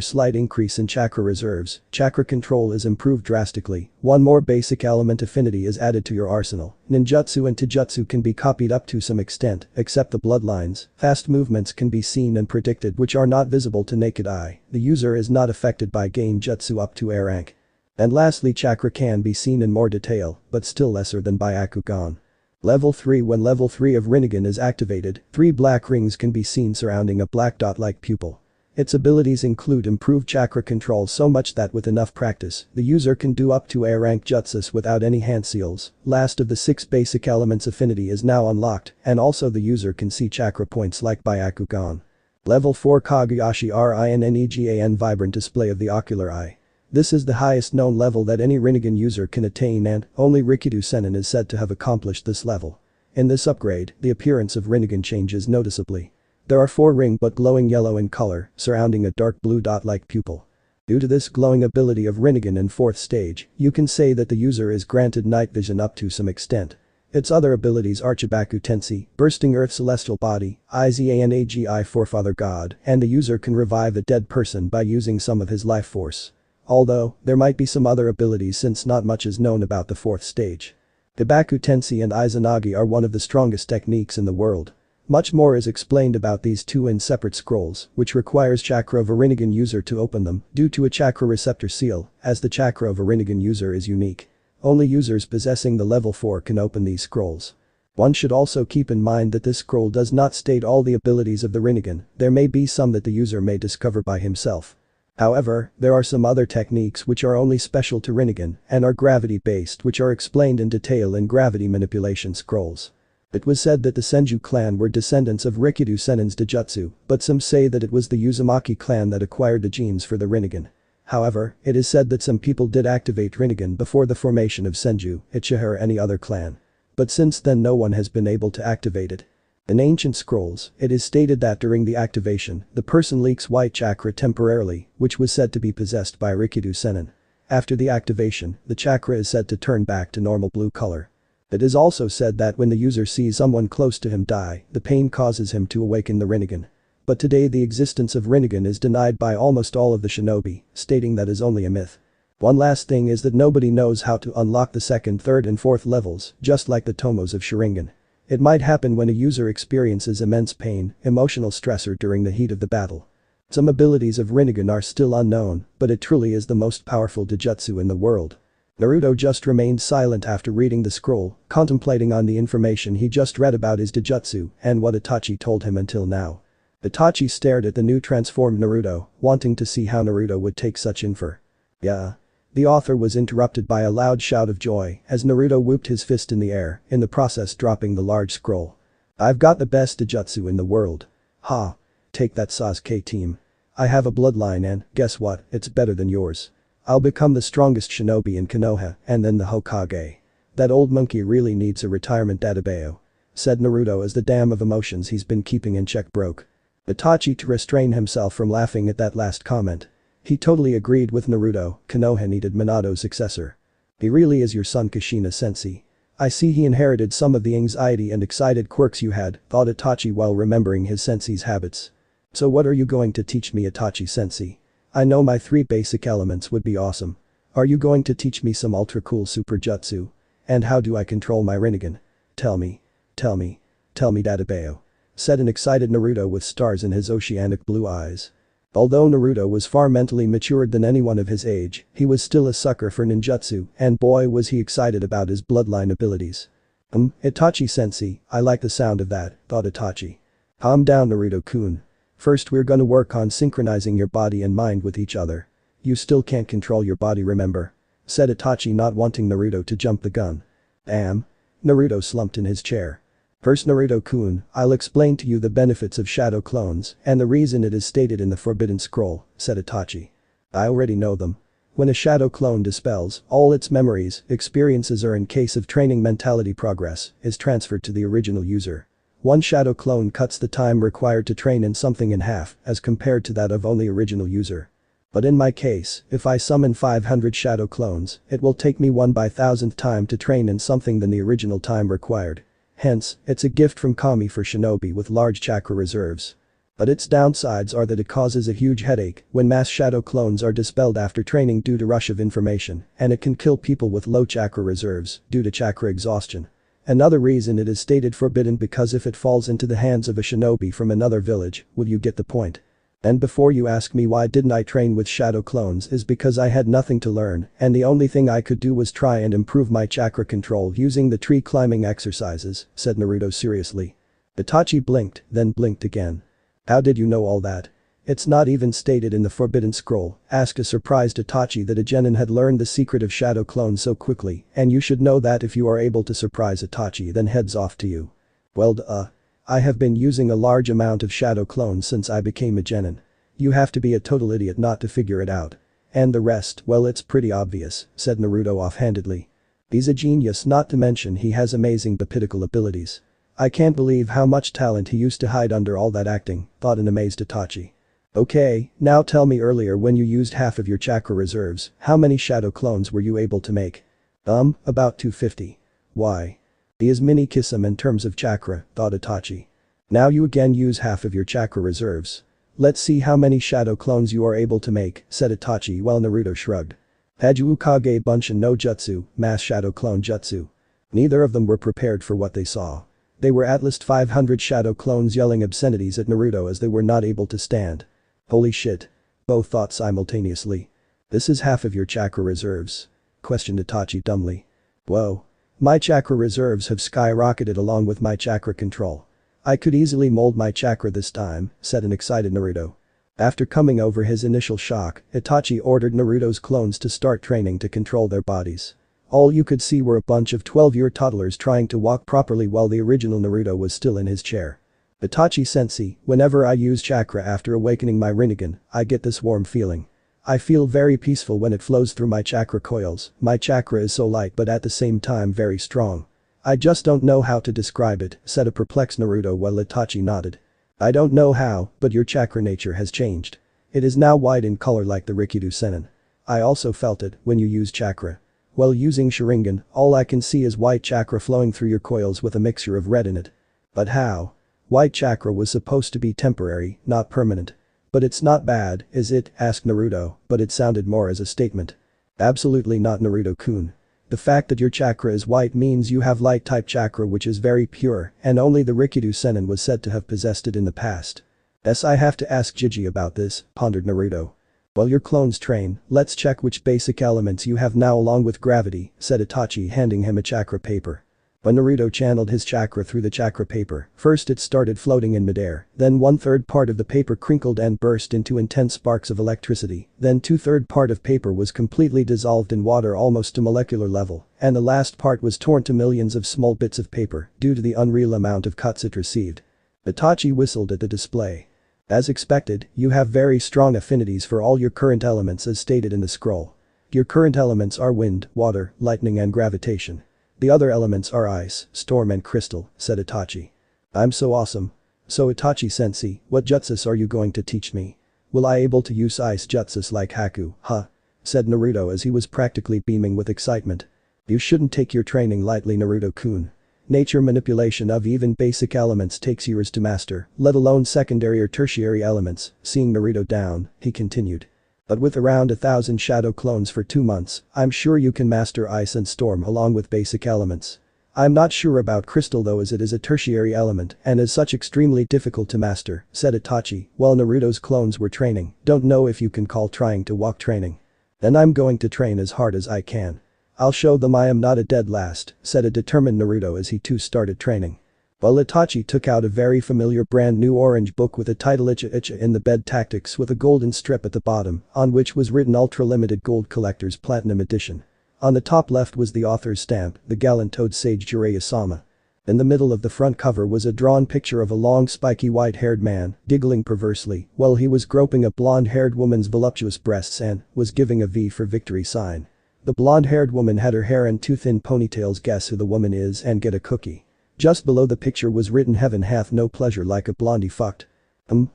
slight increase in chakra reserves, chakra control is improved drastically, 1 more basic element affinity is added to your arsenal, ninjutsu and taijutsu can be copied up to some extent, except the bloodlines, fast movements can be seen and predicted which are not visible to naked eye, the user is not affected by gain jutsu up to A rank. And lastly, chakra can be seen in more detail, but still lesser than Byakugan. Level 3. When level 3 of Rinnegan is activated, 3 black rings can be seen surrounding a black dot-like pupil. Its abilities include improved chakra control so much that with enough practice, the user can do up to A-rank jutsus without any hand seals. Last of the 6 basic elements affinity is now unlocked, and also the user can see chakra points like Byakugan. Level 4 Kagayashi Rinnegan Vibrant Display of the Ocular Eye. This is the highest known level that any Rinnegan user can attain and only Rikido Sennin is said to have accomplished this level. In this upgrade, the appearance of Rinnegan changes noticeably. There are 4 rings but glowing yellow in color, surrounding a dark blue dot-like pupil. Due to this glowing ability of Rinnegan in 4th stage, you can say that the user is granted night vision up to some extent. Its other abilities are Chibaku Tensi, Bursting Earth Celestial Body, Izanagi Forefather God, and the user can revive a dead person by using some of his life force. Although, there might be some other abilities since not much is known about the 4th stage. Chibaku Tensi and Izanagi are one of the strongest techniques in the world. Much more is explained about these two in separate scrolls, which requires chakra of a Rinnegan user to open them due to a chakra receptor seal, as the chakra of a Rinnegan user is unique. Only users possessing the level 4 can open these scrolls. One should also keep in mind that this scroll does not state all the abilities of the Rinnegan, there may be some that the user may discover by himself. However, there are some other techniques which are only special to Rinnegan and are gravity-based which are explained in detail in gravity manipulation scrolls. It was said that the Senju clan were descendants of Rikido Sennin's Dojutsu, but some say that it was the Uzumaki clan that acquired the genes for the Rinnegan. However, it is said that some people did activate Rinnegan before the formation of Senju, Uchiha or any other clan. But since then no one has been able to activate it. In ancient scrolls, it is stated that during the activation, the person leaks white chakra temporarily, which was said to be possessed by Rikido Sennin. After the activation, the chakra is said to turn back to normal blue color. It is also said that when the user sees someone close to him die, the pain causes him to awaken the Rinnegan. But today the existence of Rinnegan is denied by almost all of the shinobi, stating that is only a myth. One last thing is that nobody knows how to unlock the 2nd, 3rd and 4th levels, just like the tomos of Sharingan. It might happen when a user experiences immense pain, emotional stressor during the heat of the battle. Some abilities of Rinnegan are still unknown, but it truly is the most powerful Dojutsu in the world. Naruto just remained silent after reading the scroll, contemplating on the information he just read about his Dojutsu and what Itachi told him until now. Itachi stared at the new transformed Naruto, wanting to see how Naruto would take such info. Yeah. The author was interrupted by a loud shout of joy as Naruto whooped his fist in the air, in the process dropping the large scroll. I've got the best Dojutsu in the world. Ha. Take that Sasuke team. I have a bloodline and, guess what, it's better than yours. I'll become the strongest shinobi in Konoha and then the Hokage. That old monkey really needs a retirement database," said Naruto as the dam of emotions he's been keeping in check broke. Itachi to restrain himself from laughing at that last comment. He totally agreed with Naruto, Konoha needed Minato's successor. He really is your son Kushina-sensei. I see he inherited some of the anxiety and excited quirks you had, thought Itachi while remembering his sensei's habits. So what are you going to teach me, Itachi-sensei? I know my 3 basic elements would be awesome. Are you going to teach me some ultra cool super jutsu? And how do I control my Rinnegan? Tell me. Tell me. Tell me database," said an excited Naruto with stars in his oceanic blue eyes. Although Naruto was far mentally matured than anyone of his age, he was still a sucker for ninjutsu and boy was he excited about his bloodline abilities. Itachi-sensei, I like the sound of that, thought Itachi. Calm down Naruto-kun. First we're gonna work on synchronizing your body and mind with each other. You still can't control your body remember? Said Itachi not wanting Naruto to jump the gun. Naruto slumped in his chair. First Naruto-kun, I'll explain to you the benefits of shadow clones and the reason it is stated in the Forbidden Scroll, said Itachi. I already know them. When a shadow clone dispels, all its memories, experiences or in case of training mentality progress, is transferred to the original user. One shadow clone cuts the time required to train in something in half as compared to that of only original user. But in my case, if I summon 500 shadow clones, it will take me 1/1000th time to train in something than the original time required. Hence, it's a gift from Kami for shinobi with large chakra reserves. But its downsides are that it causes a huge headache when mass shadow clones are dispelled after training due to rush of information, and it can kill people with low chakra reserves due to chakra exhaustion. Another reason it is stated forbidden because if it falls into the hands of a shinobi from another village, will you get the point? And before you ask me why didn't I train with shadow clones is because I had nothing to learn and the only thing I could do was try and improve my chakra control using the tree climbing exercises, said Naruto seriously. Itachi blinked, then blinked again. How did you know all that? It's not even stated in the Forbidden Scroll, asked a surprised Itachi that a genin had learned the secret of shadow clones so quickly, and you should know that if you are able to surprise Itachi then heads off to you. Well duh. I have been using a large amount of shadow clones since I became a genin. You have to be a total idiot not to figure it out. And the rest, well it's pretty obvious, said Naruto offhandedly. He's a genius, not to mention he has amazing bipedical abilities. I can't believe how much talent he used to hide under all that acting, thought an amazed Itachi. Okay, now tell me earlier when you used half of your chakra reserves, how many shadow clones were you able to make? About 250. Why? He is mini Kisame in terms of chakra, thought Itachi. Now you again use half of your chakra reserves. Let's see how many shadow clones you are able to make, said Itachi while Naruto shrugged. Haju Ukage Bunshin no Jutsu, mass shadow clone jutsu. Neither of them were prepared for what they saw. They were at least 500 shadow clones yelling obscenities at Naruto as they were not able to stand. Holy shit. Both thought simultaneously. This is half of your chakra reserves? Questioned Itachi dumbly. Whoa. My chakra reserves have skyrocketed along with my chakra control. I could easily mold my chakra this time, said an excited Naruto. After coming over his initial shock, Itachi ordered Naruto's clones to start training to control their bodies. All you could see were a bunch of 12-year toddlers trying to walk properly while the original Naruto was still in his chair. Itachi-sensei, whenever I use chakra after awakening my Rinnegan, I get this warm feeling. I feel very peaceful when it flows through my chakra coils, my chakra is so light but at the same time very strong. I just don't know how to describe it, said a perplexed Naruto while Itachi nodded. I don't know how, but your chakra nature has changed. It is now white in color like the Rikido Sennin. I also felt it when you use chakra. While using Sharingan, all I can see is white chakra flowing through your coils with a mixture of red in it. But how? White chakra was supposed to be temporary, not permanent. But it's not bad, is it? Asked Naruto, but it sounded more as a statement. Absolutely not, Naruto-kun. The fact that your chakra is white means you have light type chakra which is very pure and only the Rikido Sennin was said to have possessed it in the past. Yes, I have to ask Jiji about this, pondered Naruto. While your clones train, let's check which basic elements you have now along with gravity, said Itachi handing him a chakra paper. When Naruto channeled his chakra through the chakra paper, first it started floating in midair, then 1/3 part of the paper crinkled and burst into intense sparks of electricity, then 2/3 part of paper was completely dissolved in water almost to molecular level, and the last part was torn to millions of small bits of paper due to the unreal amount of cuts it received. Itachi whistled at the display. As expected, you have very strong affinities for all your current elements as stated in the scroll. Your current elements are wind, water, lightning and gravitation. The other elements are ice, storm and crystal, said Itachi. I'm so awesome. So Itachi-sensei, what jutsus are you going to teach me? Will I able to use ice jutsus like Haku, huh? Said Naruto as he was practically beaming with excitement. You shouldn't take your training lightly, Naruto-kun. Nature manipulation of even basic elements takes years to master, let alone secondary or tertiary elements. Seeing Naruto down, he continued. But with around 1,000 shadow clones for 2 months, I'm sure you can master ice and storm along with basic elements. I'm not sure about crystal though as it is a tertiary element and is such extremely difficult to master, said Itachi while Naruto's clones were training. Don't know if you can call trying to walk training. Then I'm going to train as hard as I can. I'll show them I am not a dead last, said a determined Naruto as he too started training. While Itachi took out a very familiar brand new orange book with a title Icha in the bed tactics with a golden strip at the bottom, on which was written Ultra Limited Gold Collector's Platinum Edition. On the top left was the author's stamp, the gallant toad sage Jiraiya-sama. In the middle of the front cover was a drawn picture of a long spiky white-haired man, giggling perversely, while he was groping a blonde-haired woman's voluptuous breasts and was giving a V for victory sign. The blonde-haired woman had her hair in two thin ponytails. Guess who the woman is and get a cookie. Just below the picture was written heaven hath no pleasure like a blondie fucked.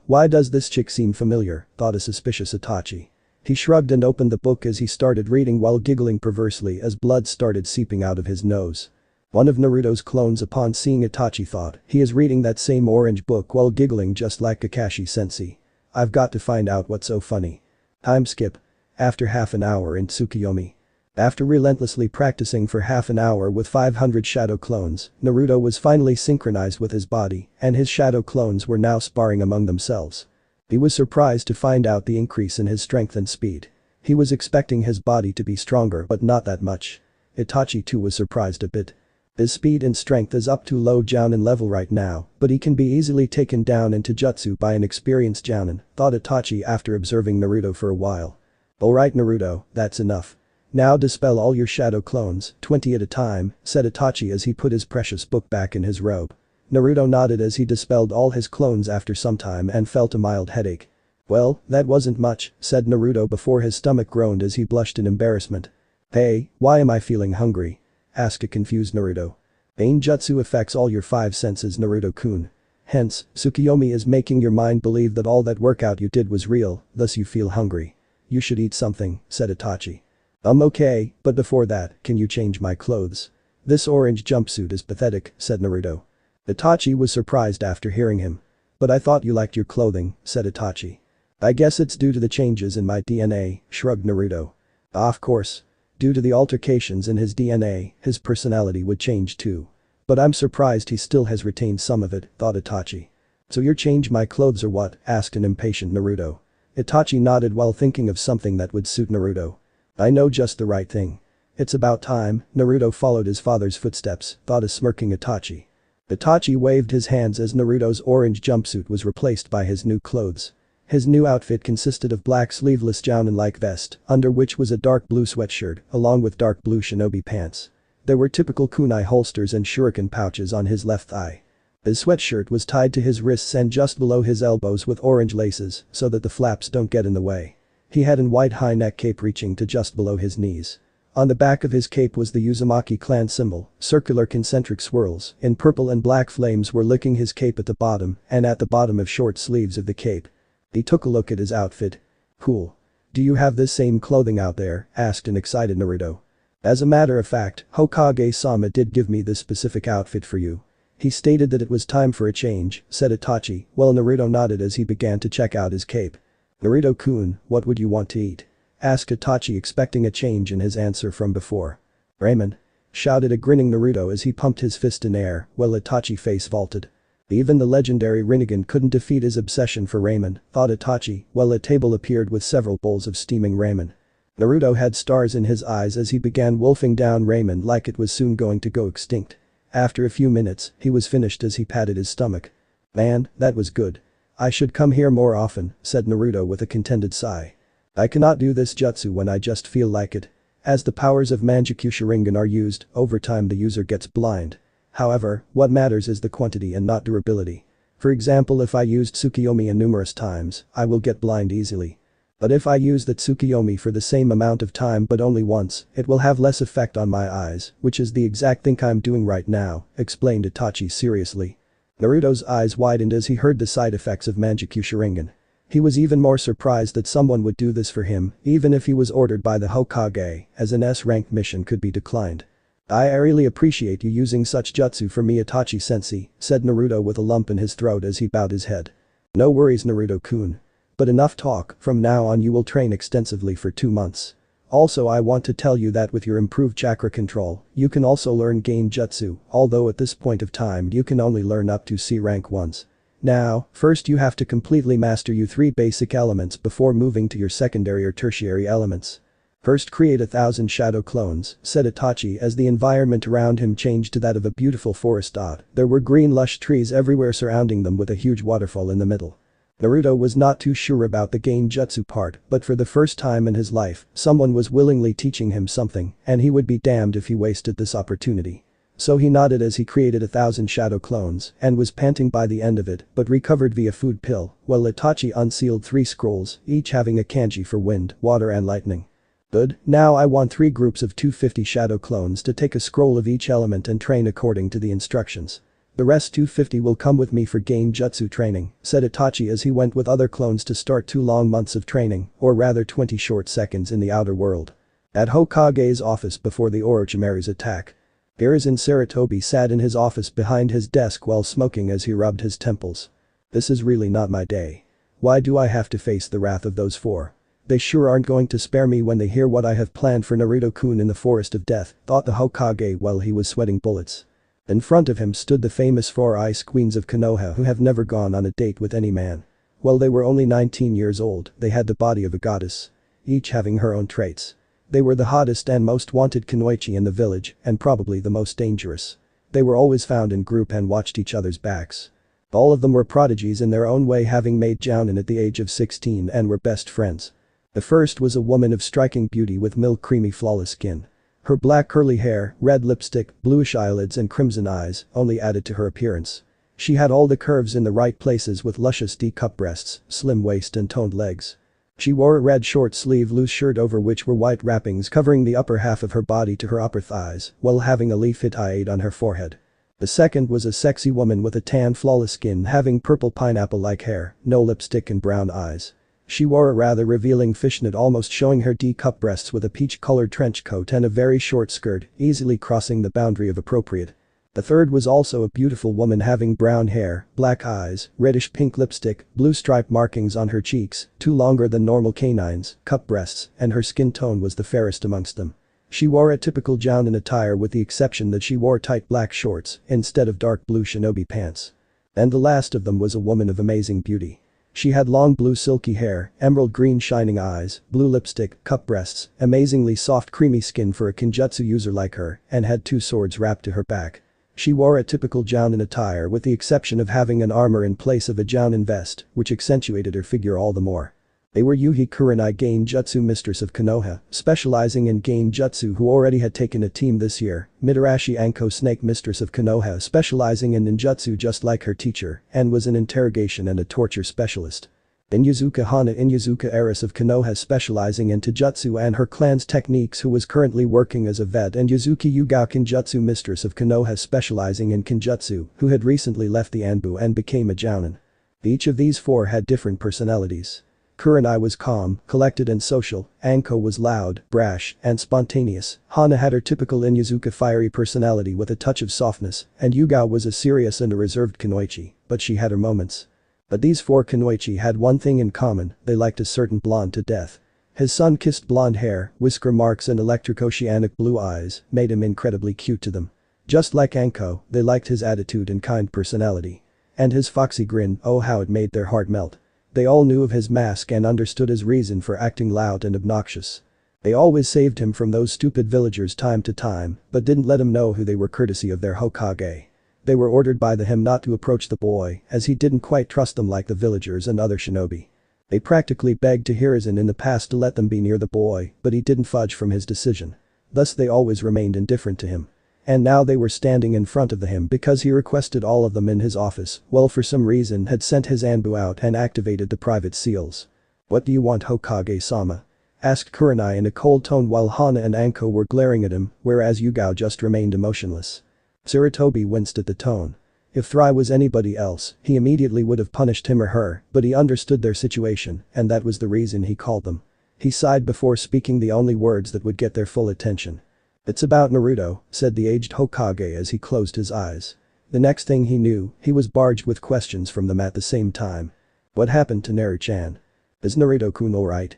Why does this chick seem familiar, thought a suspicious Itachi. He shrugged and opened the book as he started reading while giggling perversely as blood started seeping out of his nose. One of Naruto's clones upon seeing Itachi thought he is reading that same orange book while giggling just like Kakashi-sensei. I've got to find out what's so funny. Time skip. After half an hour in Tsukuyomi. After relentlessly practicing for half an hour with 500 shadow clones, Naruto was finally synchronized with his body and his shadow clones were now sparring among themselves. He was surprised to find out the increase in his strength and speed. He was expecting his body to be stronger but not that much. Itachi too was surprised a bit. His speed and strength is up to low jounin level right now, but he can be easily taken down into jutsu by an experienced jounin, thought Itachi after observing Naruto for a while. Alright Naruto, that's enough. Now dispel all your shadow clones, 20 at a time, said Itachi as he put his precious book back in his robe. Naruto nodded as he dispelled all his clones after some time and felt a mild headache. Well, that wasn't much, said Naruto before his stomach groaned as he blushed in embarrassment. Hey, why am I feeling hungry? Asked a confused Naruto. Pain jutsu affects all your 5 senses Naruto-kun. Hence, Tsukiyomi is making your mind believe that all that workout you did was real, thus you feel hungry. You should eat something, said Itachi. Okay, but before that, can you change my clothes? This orange jumpsuit is pathetic, said Naruto. Itachi was surprised after hearing him. But I thought you liked your clothing, said Itachi. I guess it's due to the changes in my DNA, shrugged Naruto. Of course. Due to the altercations in his DNA, his personality would change too. But I'm surprised he still has retained some of it, thought Itachi. So you're change my clothes or what? Asked an impatient Naruto. Itachi nodded while thinking of something that would suit Naruto. I know just the right thing. It's about time, Naruto followed his father's footsteps, thought a smirking Itachi. Itachi waved his hands as Naruto's orange jumpsuit was replaced by his new clothes. His new outfit consisted of black sleeveless jounin-like vest, under which was a dark blue sweatshirt, along with dark blue shinobi pants. There were typical kunai holsters and shuriken pouches on his left thigh. His sweatshirt was tied to his wrists and just below his elbows with orange laces so that the flaps don't get in the way. He had a white high-neck cape reaching to just below his knees. On the back of his cape was the Uzumaki clan symbol, circular concentric swirls in purple and black flames were licking his cape at the bottom and at the bottom of short sleeves of the cape. He took a look at his outfit. Cool. Do you have this same clothing out there? Asked an excited Naruto. As a matter of fact, Hokage-sama did give me this specific outfit for you. He stated that it was time for a change, said Itachi, while Naruto nodded as he began to check out his cape. Naruto-kun, what would you want to eat? Asked Itachi expecting a change in his answer from before. Ramen. Shouted a grinning Naruto as he pumped his fist in air while Itachi face vaulted. Even the legendary Rinnegan couldn't defeat his obsession for ramen, thought Itachi, while a table appeared with several bowls of steaming ramen. Naruto had stars in his eyes as he began wolfing down ramen like it was soon going to go extinct. After a few minutes, he was finished as he patted his stomach. Man, that was good. I should come here more often, said Naruto with a contented sigh. I cannot do this jutsu when I just feel like it. As the powers of Manjutsu Sharingan are used, over time the user gets blind. However, what matters is the quantity and not durability. For example, if I used Tsukiyomi numerous times, I will get blind easily. But if I use the Tsukiyomi for the same amount of time but only once, it will have less effect on my eyes, which is the exact thing I'm doing right now, explained Itachi seriously. Naruto's eyes widened as he heard the side effects of Manjutsu Sharingan. He was even more surprised that someone would do this for him, even if he was ordered by the Hokage, as an S-rank mission could be declined. I really appreciate you using such jutsu for me Itachi-sensei, said Naruto with a lump in his throat as he bowed his head. No worries Naruto-kun. But enough talk, from now on you will train extensively for 2 months. Also I want to tell you that with your improved chakra control, you can also learn gain jutsu, although at this point of time you can only learn up to C rank once. Now, first you have to completely master your 3 basic elements before moving to your secondary or tertiary elements. First create 1,000 shadow clones, said Itachi as the environment around him changed to that of a beautiful forest. There were green lush trees everywhere surrounding them with a huge waterfall in the middle. Naruto was not too sure about the gain jutsu part, but for the first time in his life, someone was willingly teaching him something, and he would be damned if he wasted this opportunity. So he nodded as he created 1,000 shadow clones and was panting by the end of it but recovered via food pill, while Itachi unsealed 3 scrolls, each having a kanji for wind, water and lightning. Good, now I want 3 groups of 250 shadow clones to take a scroll of each element and train according to the instructions. The rest 250 will come with me for gain jutsu training, said Itachi as he went with other clones to start 2 long months of training, or rather 20 short seconds in the outer world. At Hokage's office before the Orochimaru's attack. Hiruzen Sarutobi sat in his office behind his desk while smoking as he rubbed his temples. This is really not my day. Why do I have to face the wrath of those 4? They sure aren't going to spare me when they hear what I have planned for Naruto-kun in the Forest of Death, thought the Hokage while he was sweating bullets. In front of him stood the famous 4 ice queens of Konoha who have never gone on a date with any man. While they were only 19 years old, they had the body of a goddess. Each having her own traits. They were the hottest and most wanted kunoichi in the village, and probably the most dangerous. They were always found in group and watched each other's backs. All of them were prodigies in their own way, having made jounin at the age of 16 and were best friends. The first was a woman of striking beauty with milk creamy flawless skin. Her black curly hair, red lipstick, bluish eyelids and crimson eyes only added to her appearance. She had all the curves in the right places with luscious D-cup breasts, slim waist and toned legs. She wore a red short-sleeve loose shirt over which were white wrappings covering the upper half of her body to her upper thighs, while having a leaf-fit eye on her forehead. The second was a sexy woman with a tan flawless skin having purple pineapple-like hair, no lipstick and brown eyes. She wore a rather revealing fishnet almost showing her D-cup breasts with a peach-colored trench coat and a very short skirt, easily crossing the boundary of appropriate. The third was also a beautiful woman having brown hair, black eyes, reddish-pink lipstick, blue stripe markings on her cheeks, 2 longer than normal canines, cup breasts, and her skin tone was the fairest amongst them. She wore a typical jounin attire with the exception that she wore tight black shorts instead of dark blue shinobi pants. And the last of them was a woman of amazing beauty. She had long blue silky hair, emerald green shining eyes, blue lipstick, cup breasts, amazingly soft creamy skin for a kinjutsu user like her, and had 2 swords wrapped to her back. She wore a typical jounin attire with the exception of having an armor in place of a jounin vest, which accentuated her figure all the more. They were Yuhi Kurenai Genjutsu Mistress of Konoha, specializing in Genjutsu who already had taken a team this year, Mitarashi Anko Snake Mistress of Konoha specializing in ninjutsu just like her teacher, and was an interrogation and a torture specialist. Inyuzuka Hana Inyuzuka Heiress of Konoha specializing in Taijutsu and her clan's techniques who was currently working as a vet, and Yuzuki Yugao Kinjutsu Mistress of Konoha specializing in Kinjutsu who had recently left the Anbu and became a jounin. Each of these 4 had different personalities. Kurenai was calm, collected and social, Anko was loud, brash, and spontaneous, Hana had her typical Inyuzuka fiery personality with a touch of softness, and Yugao was a serious and a reserved kunoichi, but she had her moments. But these 4 kunoichi had one thing in common, they liked a certain blonde to death. His sun-kissed blonde hair, whisker marks and electric-oceanic blue eyes made him incredibly cute to them. Just like Anko, they liked his attitude and kind personality. And his foxy grin, oh how it made their heart melt. They all knew of his mask and understood his reason for acting loud and obnoxious. They always saved him from those stupid villagers time to time, but didn't let him know who they were courtesy of their Hokage. They were ordered by him not to approach the boy, as he didn't quite trust them like the villagers and other shinobi. They practically begged Hiruzen in the past to let them be near the boy, but he didn't fudge from his decision. Thus they always remained indifferent to him. And now they were standing in front of him because he requested all of them in his office, well for some reason had sent his Anbu out and activated the private seals. "What do you want, Hokage-sama?" asked Kurenai in a cold tone while Hana and Anko were glaring at him, whereas Yugao just remained emotionless. Sarutobi winced at the tone. If Thrai was anybody else, he immediately would have punished him or her, but he understood their situation, and that was the reason he called them. He sighed before speaking the only words that would get their full attention. "It's about Naruto," said the aged Hokage as he closed his eyes. The next thing he knew, he was barraged with questions from them at the same time. What happened to Naru-chan? Is Naruto-kun alright?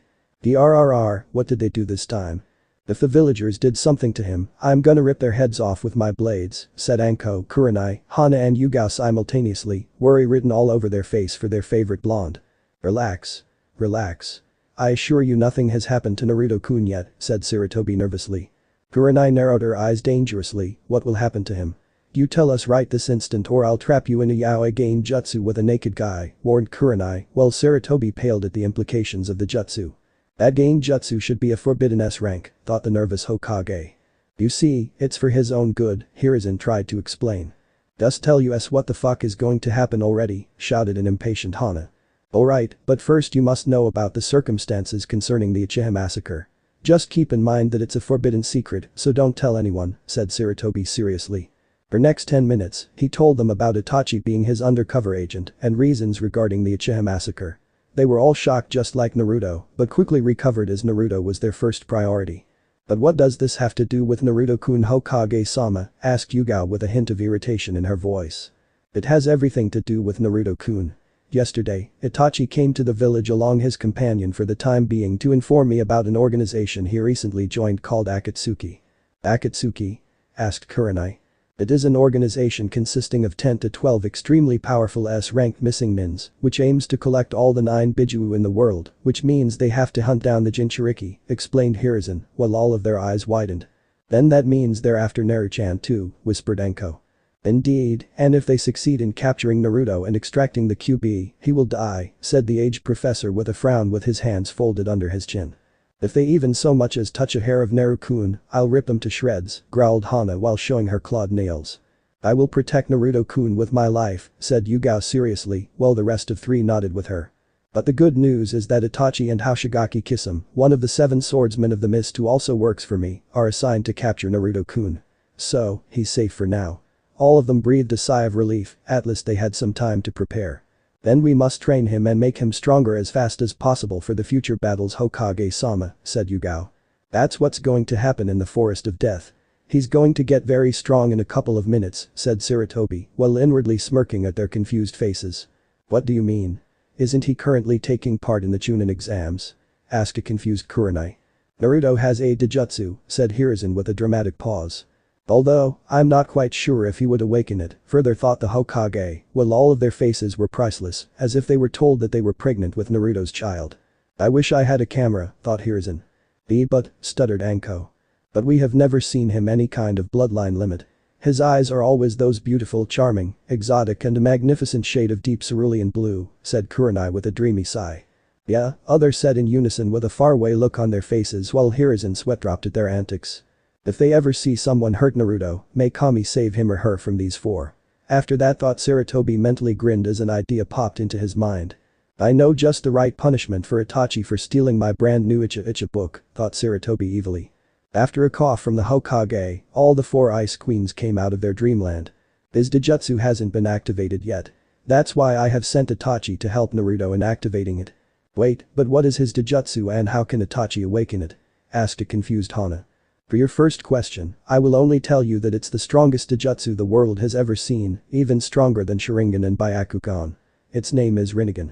What did they do this time? If the villagers did something to him, I'm gonna rip their heads off with my blades, said Anko, Kurenai, Hana and Yugao simultaneously, worry written all over their face for their favorite blonde. Relax. Relax. I assure you nothing has happened to Naruto-kun yet, said Sarutobi nervously. Kurenai narrowed her eyes dangerously, what will happen to him? You tell us right this instant or I'll trap you in a yaoi genjutsu with a naked guy, warned Kurenai, while Sarutobi paled at the implications of the jutsu. That genjutsu should be a forbidden S rank, thought the nervous Hokage. You see, it's for his own good, Hiruzen tried to explain. Just tell us what the fuck is going to happen already, shouted an impatient Hana. Alright, but first you must know about the circumstances concerning the Uchiha massacre. Just keep in mind that it's a forbidden secret, so don't tell anyone, said Sarutobi seriously. For next 10 minutes, he told them about Itachi being his undercover agent and reasons regarding the Uchiha massacre. They were all shocked just like Naruto, but quickly recovered as Naruto was their first priority. But what does this have to do with Naruto-kun, Hokage-sama, asked Yugao with a hint of irritation in her voice. It has everything to do with Naruto-kun. Yesterday, Itachi came to the village along his companion for the time being to inform me about an organization he recently joined called Akatsuki. Akatsuki? Asked Kurenai. It is an organization consisting of 10 to 12 extremely powerful S-ranked missing mins, which aims to collect all the 9 Bijuu in the world, which means they have to hunt down the Jinchuriki, explained Hiruzen, while all of their eyes widened. Then that means they're after Naru-chan too, whispered Anko. Indeed, and if they succeed in capturing Naruto and extracting the QB, he will die, said the aged professor with a frown with his hands folded under his chin. If they even so much as touch a hair of Naru-kun, I'll rip them to shreds, growled Hana while showing her clawed nails. I will protect Naruto-kun with my life, said Yugao seriously, while the rest of three nodded with her. But the good news is that Itachi and Itachi Kisame, one of the 7 swordsmen of the mist who also works for me, are assigned to capture Naruto-kun. So, he's safe for now. All of them breathed a sigh of relief, at least they had some time to prepare. Then we must train him and make him stronger as fast as possible for the future battles, Hokage-sama, said Yugao. That's what's going to happen in the Forest of Death. He's going to get very strong in a couple of minutes, said Sarutobi, while inwardly smirking at their confused faces. What do you mean? Isn't he currently taking part in the Chunin Exams? Asked a confused Kurenai. Naruto has a Dijutsu, said Hiruzen with a dramatic pause. Although, I'm not quite sure if he would awaken it, further thought the Hokage, while all of their faces were priceless, as if they were told that they were pregnant with Naruto's child. I wish I had a camera, thought Hiruzen. But, stuttered Anko. But we have never seen him any kind of bloodline limit. His eyes are always those beautiful, charming, exotic and a magnificent shade of deep cerulean blue, said Kurenai with a dreamy sigh. Yeah, others said in unison with a faraway look on their faces while Hiruzen sweat dropped at their antics. If they ever see someone hurt Naruto, may Kami save him or her from these 4. After that thought Sarutobi mentally grinned as an idea popped into his mind. I know just the right punishment for Itachi for stealing my brand new Uchiha book, thought Sarutobi evilly. After a cough from the Hokage, all the 4 ice queens came out of their dreamland. His Dijutsu hasn't been activated yet. That's why I have sent Itachi to help Naruto in activating it. Wait, but what is his Dijutsu and how can Itachi awaken it? Asked a confused Hana. For your first question, I will only tell you that it's the strongest Dijutsu the world has ever seen, even stronger than Sharingan and Byakugan. Its name is Rinnegan.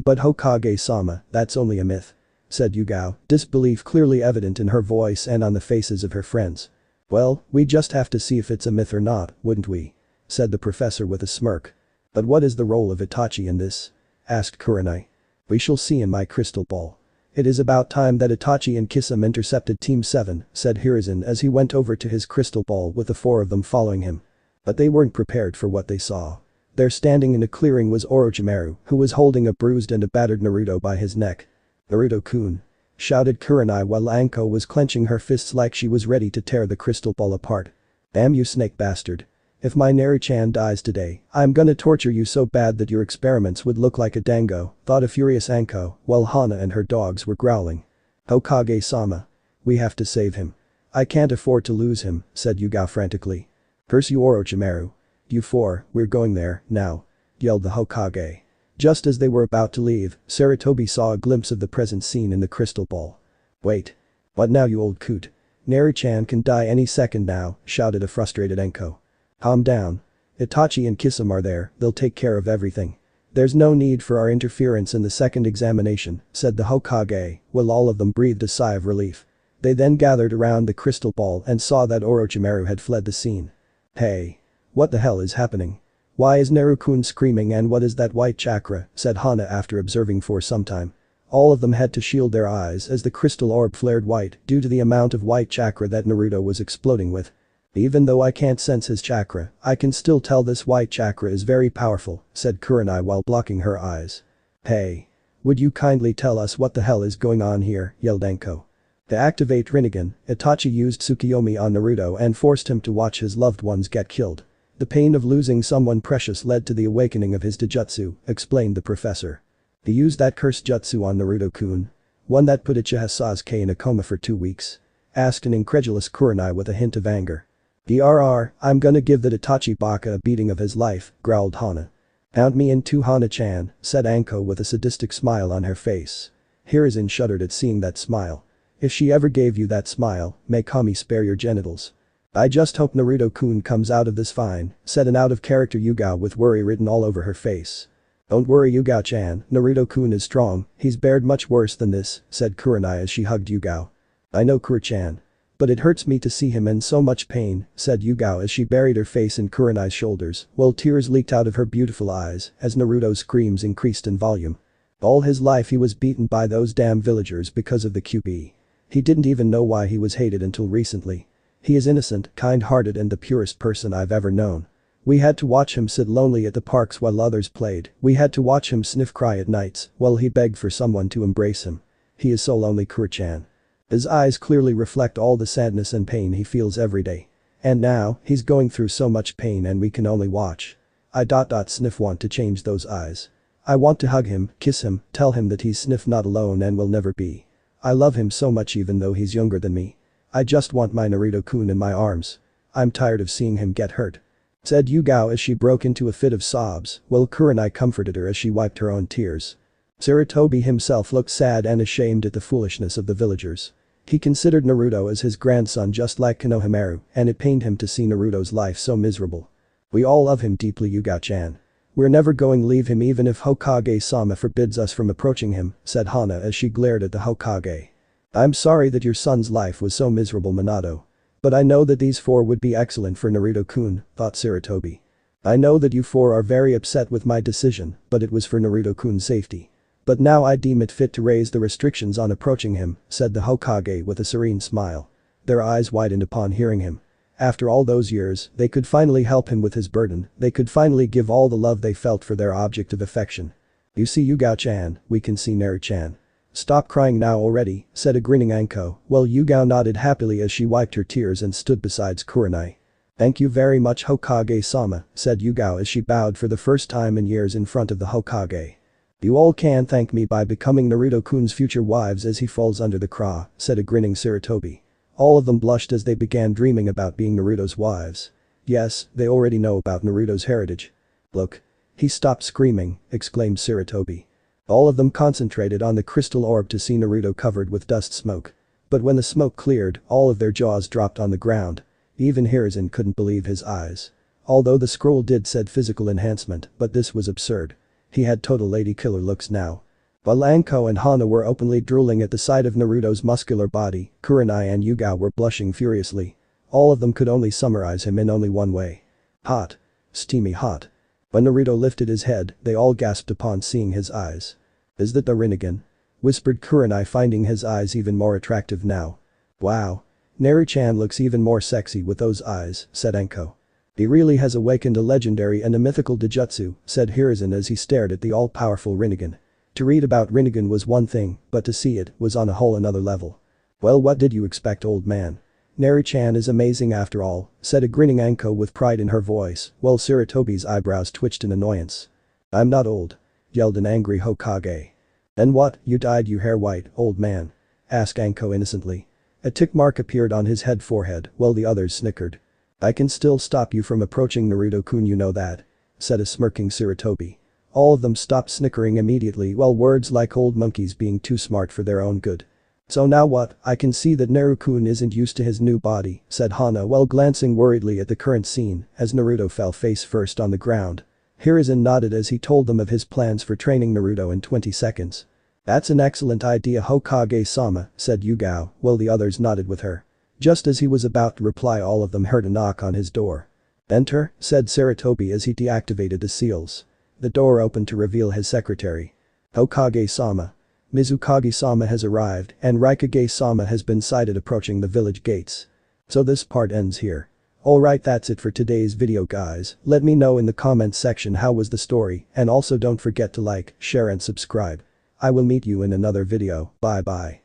But Hokage-sama, that's only a myth, said Yugao, disbelief clearly evident in her voice and on the faces of her friends. Well, we just have to see if it's a myth or not, wouldn't we? Said the professor with a smirk. But what is the role of Itachi in this? Asked Kurenai. We shall see in my crystal ball. It is about time that Itachi and Kisame intercepted Team 7, said Hiruzen as he went over to his crystal ball with the 4 of them following him. But they weren't prepared for what they saw. There standing in a clearing was Orochimaru, who was holding a bruised and a battered Naruto by his neck. Naruto-kun! Shouted Kurenai while Anko was clenching her fists like she was ready to tear the crystal ball apart. Damn you snake bastard. If my Naru-chan dies today, I'm gonna torture you so bad that your experiments would look like a dango, thought a furious Anko, while Hana and her dogs were growling. Hokage-sama. We have to save him. I can't afford to lose him, said Yugao frantically. Curse you Orochimaru. You 4, we're going there, now. Yelled the Hokage. Just as they were about to leave, Sarutobi saw a glimpse of the present scene in the crystal ball. Wait. What now you old coot? Naru-chan can die any second now, shouted a frustrated Anko. Calm down. Itachi and Kisame are there, they'll take care of everything. There's no need for our interference in the second examination, said the Hokage, while all of them breathed a sigh of relief. They then gathered around the crystal ball and saw that Orochimaru had fled the scene. Hey. What the hell is happening? Why is Naru-kun screaming and what is that white chakra, said Hana after observing for some time. All of them had to shield their eyes as the crystal orb flared white due to the amount of white chakra that Naruto was exploding with. Even though I can't sense his chakra, I can still tell this white chakra is very powerful, said Kurenai while blocking her eyes. Hey. Would you kindly tell us what the hell is going on here, yelled Anko. To activate Rinnegan, Itachi used Tsukuyomi on Naruto and forced him to watch his loved ones get killed. The pain of losing someone precious led to the awakening of his Dijutsu, explained the professor. He used that cursed jutsu on Naruto-kun. One that put Uchiha Sasuke in a coma for 2 weeks. Asked an incredulous Kurenai with a hint of anger. I'm gonna give that Itachi Baka a beating of his life, growled Hana. Count me in too Hana-chan, said Anko with a sadistic smile on her face. Hiruzen shuddered at seeing that smile. If she ever gave you that smile, may Kami spare your genitals. I just hope Naruto-kun comes out of this fine, said an out-of-character Yugao with worry written all over her face. Don't worry Yugao-chan, Naruto-kun is strong, he's bared much worse than this, said Kurenai as she hugged Yugao. I know Kuro-chan. But it hurts me to see him in so much pain, said Yugao as she buried her face in Kurenai's shoulders, while tears leaked out of her beautiful eyes as Naruto's screams increased in volume. All his life he was beaten by those damn villagers because of the QB. He didn't even know why he was hated until recently. He is innocent, kind-hearted and the purest person I've ever known. We had to watch him sit lonely at the parks while others played. We had to watch him sniff cry at nights while he begged for someone to embrace him. He is so lonely, Kuro-chan. His eyes clearly reflect all the sadness and pain he feels every day. And now, he's going through so much pain and we can only watch. I sniff want to change those eyes. I want to hug him, kiss him, tell him that he's sniff not alone and will never be. I love him so much even though he's younger than me. I just want my Naruto-kun in my arms. I'm tired of seeing him get hurt. Said Yugao as she broke into a fit of sobs, while Kurenai comforted her as she wiped her own tears. Sarutobi himself looked sad and ashamed at the foolishness of the villagers. He considered Naruto as his grandson just like Konohamaru, and it pained him to see Naruto's life so miserable. We all love him deeply, Yugao-chan. We're never going to leave him even if Hokage-sama forbids us from approaching him, said Hana as she glared at the Hokage. I'm sorry that your son's life was so miserable, Minato. But I know that these four would be excellent for Naruto-kun, thought Sarutobi. I know that you four are very upset with my decision, but it was for Naruto-kun's safety. But now I deem it fit to raise the restrictions on approaching him, said the Hokage with a serene smile. Their eyes widened upon hearing him. After all those years, they could finally help him with his burden, they could finally give all the love they felt for their object of affection. You see, Yugao-chan, we can see Naru-chan. Stop crying now already, said a grinning Anko, while Yugao nodded happily as she wiped her tears and stood beside Kurenai. Thank you very much, Hokage-sama, said Yugao as she bowed for the first time in years in front of the Hokage. You all can thank me by becoming Naruto-kun's future wives as he falls under the craw, said a grinning Sarutobi. All of them blushed as they began dreaming about being Naruto's wives. Yes, they already know about Naruto's heritage. Look. He stopped screaming, exclaimed Sarutobi. All of them concentrated on the crystal orb to see Naruto covered with dust smoke. But when the smoke cleared, all of their jaws dropped on the ground. Even Hiruzen couldn't believe his eyes. Although the scroll did said physical enhancement, but this was absurd. He had total lady killer looks now. While Anko and Hana were openly drooling at the sight of Naruto's muscular body, Kurenai and Yugao were blushing furiously. All of them could only summarize him in only one way. Hot. Steamy hot. When Naruto lifted his head, they all gasped upon seeing his eyes. Is that the Rinnegan? Whispered Kurenai, finding his eyes even more attractive now. Wow. Naru-chan looks even more sexy with those eyes, said Anko. He really has awakened a legendary and a mythical Dijutsu, said Hiruzen as he stared at the all-powerful Rinnegan. To read about Rinnegan was one thing, but to see it was on a whole another level. Well, what did you expect, old man? Naru-chan is amazing after all, said a grinning Anko with pride in her voice, while Sarutobi's eyebrows twitched in annoyance. I'm not old. Yelled an angry Hokage. Then what, you dyed your hair white, old man? Asked Anko innocently. A tick mark appeared on his head forehead, while the others snickered. I can still stop you from approaching Naruto-kun, you know that, said a smirking Sarutobi. All of them stopped snickering immediately, while words like old monkeys being too smart for their own good. So now what, I can see that Naru-kun isn't used to his new body, said Hana while glancing worriedly at the current scene as Naruto fell face first on the ground. Hiruzen nodded as he told them of his plans for training Naruto in 20 seconds. That's an excellent idea, Hokage-sama, said Yugao, while the others nodded with her. Just as he was about to reply, all of them heard a knock on his door. Enter, said Sarutobi as he deactivated the seals. The door opened to reveal his secretary. Hokage-sama. Mizukage-sama has arrived and Raikage-sama has been sighted approaching the village gates. So this part ends here. Alright, that's it for today's video, guys. Let me know in the comments section how was the story, and also don't forget to like, share and subscribe. I will meet you in another video. Bye bye.